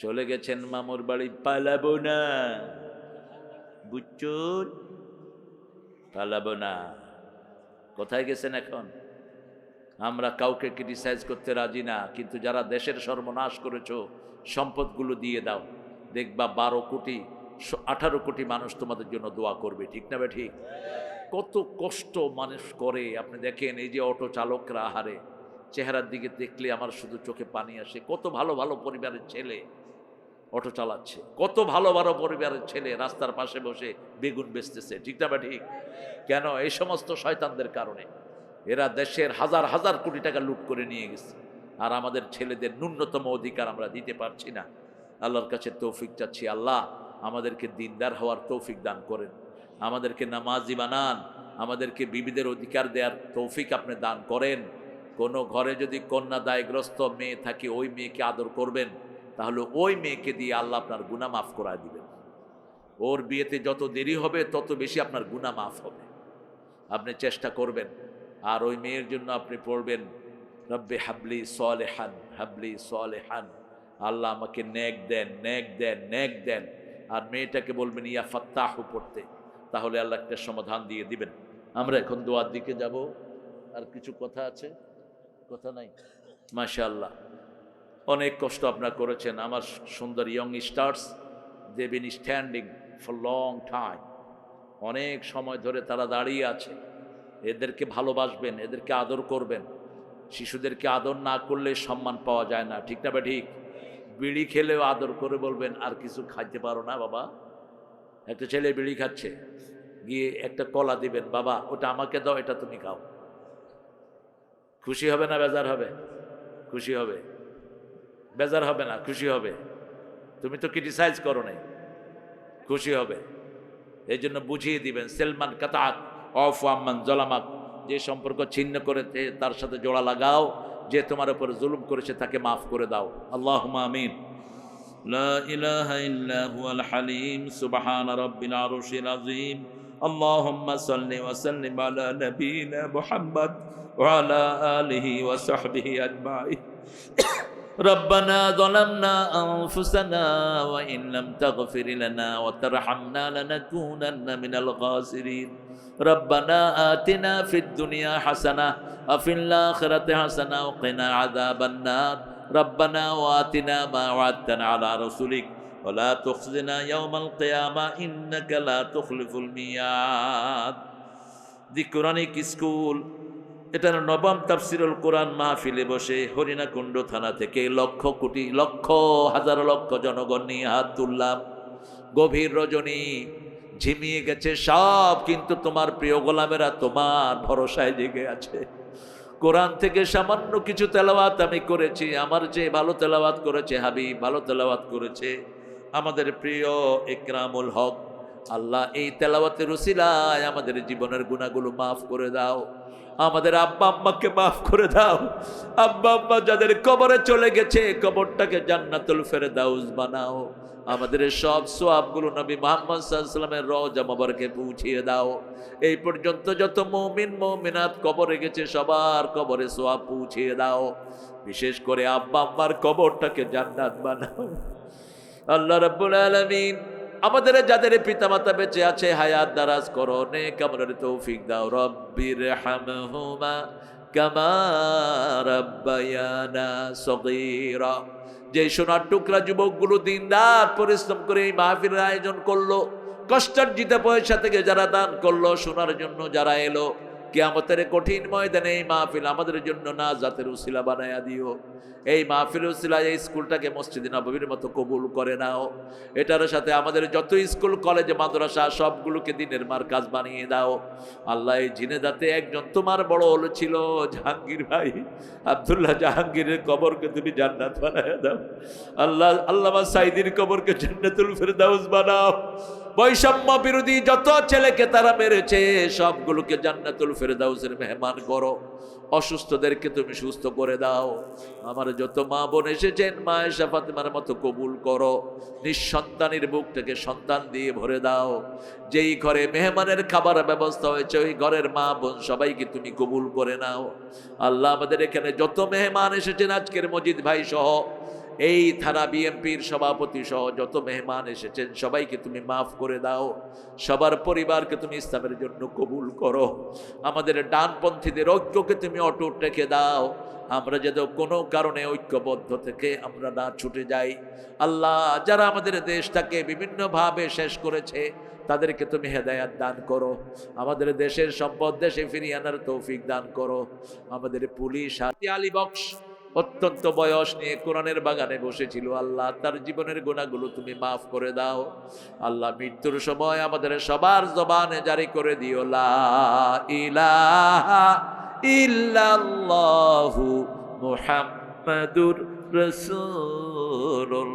চলে গেছেন মামুর বাড়ি। পালাবো না, বুচ্চুর, পালাবো না। কোথায় গেছেন এখন? আমরা কাউকে ক্রিটিসাইজ করতে রাজি না, কিন্তু যারা দেশের সর্বনাশ করেছো সম্পদগুলো দিয়ে দাও, দেখবা 12 কোটি 18 কোটি মানুষ তোমাদের জন্য দোয়া করবে, ঠিক না বে ঠিক? কত কষ্ট মানুষ করে আপনি দেখেন। এই যে অটো চালকরা, আহারে, চেহারার দিকে দেখলে আমার শুধু চোখে পানি আসে। কত ভালো ভালো পরিবারের ছেলে অটো চালাচ্ছে, কত ভালো ভালো পরিবারের ছেলে রাস্তার পাশে বসে বেগুন বেচতেছে, ঠিক না বা ঠিক? কেন? এই সমস্ত শয়তানদের কারণে। এরা দেশের হাজার হাজার কোটি টাকা লুট করে নিয়ে গেছে, আর আমাদের ছেলেদের ন্যূনতম অধিকার আমরা দিতে পারছি না। আল্লাহর কাছে তৌফিক চাচ্ছি, আল্লাহ আমাদেরকে দিনদার হওয়ার তৌফিক দান করেন, আমাদেরকে নামাজি বানান, আমাদেরকে বিবিদের অধিকার দেওয়ার তৌফিক আপনি দান করেন। কোনো ঘরে যদি কন্যা দায়গ্রস্ত মেয়ে থাকে, ওই মেয়েকে আদর করবেন, তাহলে ওই মেয়েকে দিয়ে আল্লাহ আপনার গুনাহ মাফ করায় দিবেন। ওর বিয়েতে যত দেরি হবে তত বেশি আপনার গুনাহ মাফ হবে, আপনি চেষ্টা করবেন। আর ওই মেয়ের জন্য আপনি পড়বেন, রব্বে হাবলি সালেহান, হাবলি সালেহান, আল্লাহ আমাকে নেক দেন, নেক দেন, নেক দেন। আর মেয়েটাকে বলবেন ইয়া ফাত্তাহু পড়তে, তাহলে আল্লাহ একটা সমাধান দিয়ে দিবেন। আমরা এখন দোয়ার দিকে যাব। আর কিছু কথা আছে? কথা নাই? মাশাআল্লাহ, অনেক কষ্ট আপনারা করেছেন। আমার সুন্দর young stars, they been standing for long time, অনেক সময় ধরে তারা দাঁড়িয়ে আছে। এদেরকে ভালোবাসবেন, এদেরকে আদর করবেন। শিশুদেরকে আদর না করলে সম্মান পাওয়া যায় না, ঠিক না বা ঠিক? বিড়ি খেলেও আদর করে বলবেন, আর কিছু খাইতে পারো না বাবা? একটা ছেলে বিড়ি খাচ্ছে, গিয়ে একটা কলা দিবেন, বাবা ওটা আমাকে দাও, এটা তুমি খাও। খুশি হবে না বেজার হবে? খুশি হবে। বেজার হবে না, খুশি হবে। তুমি তো ক্রিটিসাইজ করো নাই, খুশি হবে। এই জন্য বুঝিয়ে দিবেন, সেলমান কাতাক অফ আম্মান জলামাক, যে সম্পর্ক ছিন্ন করেছে তার সাথে জোড়া লাগাও, যে তোমার উপর জুলুম করেছে তাকে মাফ করে দাও। আল্লাহুম্মা আমিন। লা ইলাহা ইল্লা হুয়াল হালিম, সুবহান রাব্বিল আরশিল আযীম। আল্লাহুম্মা সাল্লি ওয়া সাল্লিম আলা নবিয়িনা মুহাম্মদ ওয়া আলা আলিহি ওয়া সাহবিহি আজমাইন। ربنا ظلمنا أنفسنا وإن لم تغفر لنا وترحمنا لنكونن من الخاسرين ربنا آتنا في الدنيا حسنة وفي الآخرة حسنة وقنا عذاب النار ربنا وآتنا ما وعدتنا على رسلك ولا تخزنا يوم القيامة إنك لا تخلف الميعاد দি কোরআনিক স্কুল এটার নবম তাফসিরুল কোরআন মাহফিলে বসে হরিণাকুণ্ড থানা থেকে লক্ষ কোটি লক্ষ হাজার লক্ষ জনগণ নিয়ে হাত তুললাম। গভীর রজনী, ঝিমিয়ে গেছে সব, কিন্তু তোমার প্রিয় গোলামেরা তোমার ভরসায় জেগে আছে। কোরআন থেকে সামান্য কিছু তেলাওয়াত আমি করেছি, আমার যে ভালো তেলাওয়াত করেছে হাবিব, ভালো তেলাওয়াত করেছে আমাদের প্রিয় ইকরামুল হক। আল্লাহ, এই তেলাওয়াতের উসিলায় আমাদের জীবনের গুনাহগুলো মাফ করে দাও, আমাদের আব্বা আম্মাকে মাফ করে দাও। আব্বা আম্মা যাদের কবরে চলে গেছে, কবরটাকে জান্নাতুল ফেরদাউস বানাও। আমাদের সব সওয়াবগুলো নবী মুহাম্মদ সাল্লাল্লাহু আলাইহি ওয়াসাল্লামের রওজা মোবারকে পৌঁছিয়ে দাও। এই পর্যন্ত যত মুমিন মুমিনাত কবরে গেছে সবার কবরে সওয়াব পৌঁছিয়ে দাও। বিশেষ করে আব্বা আম্মার কবরটাকে জান্নাত বানাও। আল্লাহ রাব্বুল আলামিন, আমাদের যাদের পিতামাতা বেঁচে আছে হায়াত দারাজ করো, নেক আমলের তৌফিক দাও। রব্বির হামহুমা কামা রাব্বায়ানা সগীরা। যে সোনার টুকরা যুবকগুলো দিন রাত পরিশ্রম করে এই মাহফিলের আয়োজন করলো, কষ্টার্জিত পয়সা থেকে যারা দান করলো, শোনার জন্য যারা এলো, কিয়ামতের কঠিন ময়দানে এই মাহফিল আমাদের জন্য নাজাতের উসিলা বানায়া দিও। এই মাহফিলের উসিলায় এই স্কুলটাকে মসজিদে নববীর মতো কবুল করে নাও। এটার সাথে আমাদের যত স্কুল কলেজ মাদ্রাসা সবগুলোকে দিনের মারকাজ বানিয়ে দাও। আল্লাহ, এই ঝিনেদাতে একজন তোমার বড় ওলি ছিল জাহাঙ্গীর ভাই, আব্দুল্লাহ জাহাঙ্গীরের কবরকে তুমি জান্নাত বানায়া দাও। আল্লাহ, আল্লামা সাইদির কবরকে জান্নাতুল ফেরদাউস বানাও। বৈষম্য বিরোধী যত ছেলেকে তারা মেরেছে সবগুলোকে জান্নাতুল ফেরদাউসের মেহমান করো। অসুস্থদেরকে তুমি সুস্থ করে দাও। আমার যত মা বোন এসেছেন মা আয়েশা ফাতেমার মতো কবুল করো। নিঃসন্তানের বুকটাকে সন্তান দিয়ে ভরে দাও। যেই ঘরে মেহমানের খাবার ব্যবস্থা হয়েছে ওই ঘরের মা বোন সবাইকে তুমি কবুল করে নাও। আল্লাহ, আমাদের এখানে যত মেহমান এসেছেন আজকের মজিদ ভাই সহ, এই থানা বিএমপির সভাপতি সহ যত মেহমান এসেছেন সবাইকে তুমি মাফ করে দাও। সবার পরিবারকে তুমি ইসলামের জন্য কবুল করো। আমাদের ডানপন্থীদের ঐক্যকে তুমি অটুট রেখে দাও। আমরা যেন কোনো কারণে ঐক্যবদ্ধ থেকে আমরা না ছুটে যাই। আল্লাহ, যারা আমাদের দেশটাকে বিভিন্নভাবে শেষ করেছে তাদেরকে তুমি হেদায়াত দান করো। আমাদের দেশের সম্পদ দেশে ফিরিয়ে আনার তৌফিক দান করো। আমাদের পুলিশ আলী বক্স অত্যন্ত বয়স নিয়ে কোরআনের বাগানে বসেছিল। আল্লাহ, তার জীবনের গুনাহগুলো তুমি মাফ করে দাও। আল্লাহ, মৃত্যুর সময় আমাদের সবার জবানে জারি করে দিও লা ইলাহা ইল্লাল্লাহু মুহাম্মাদুর রাসূলুল্লাহ।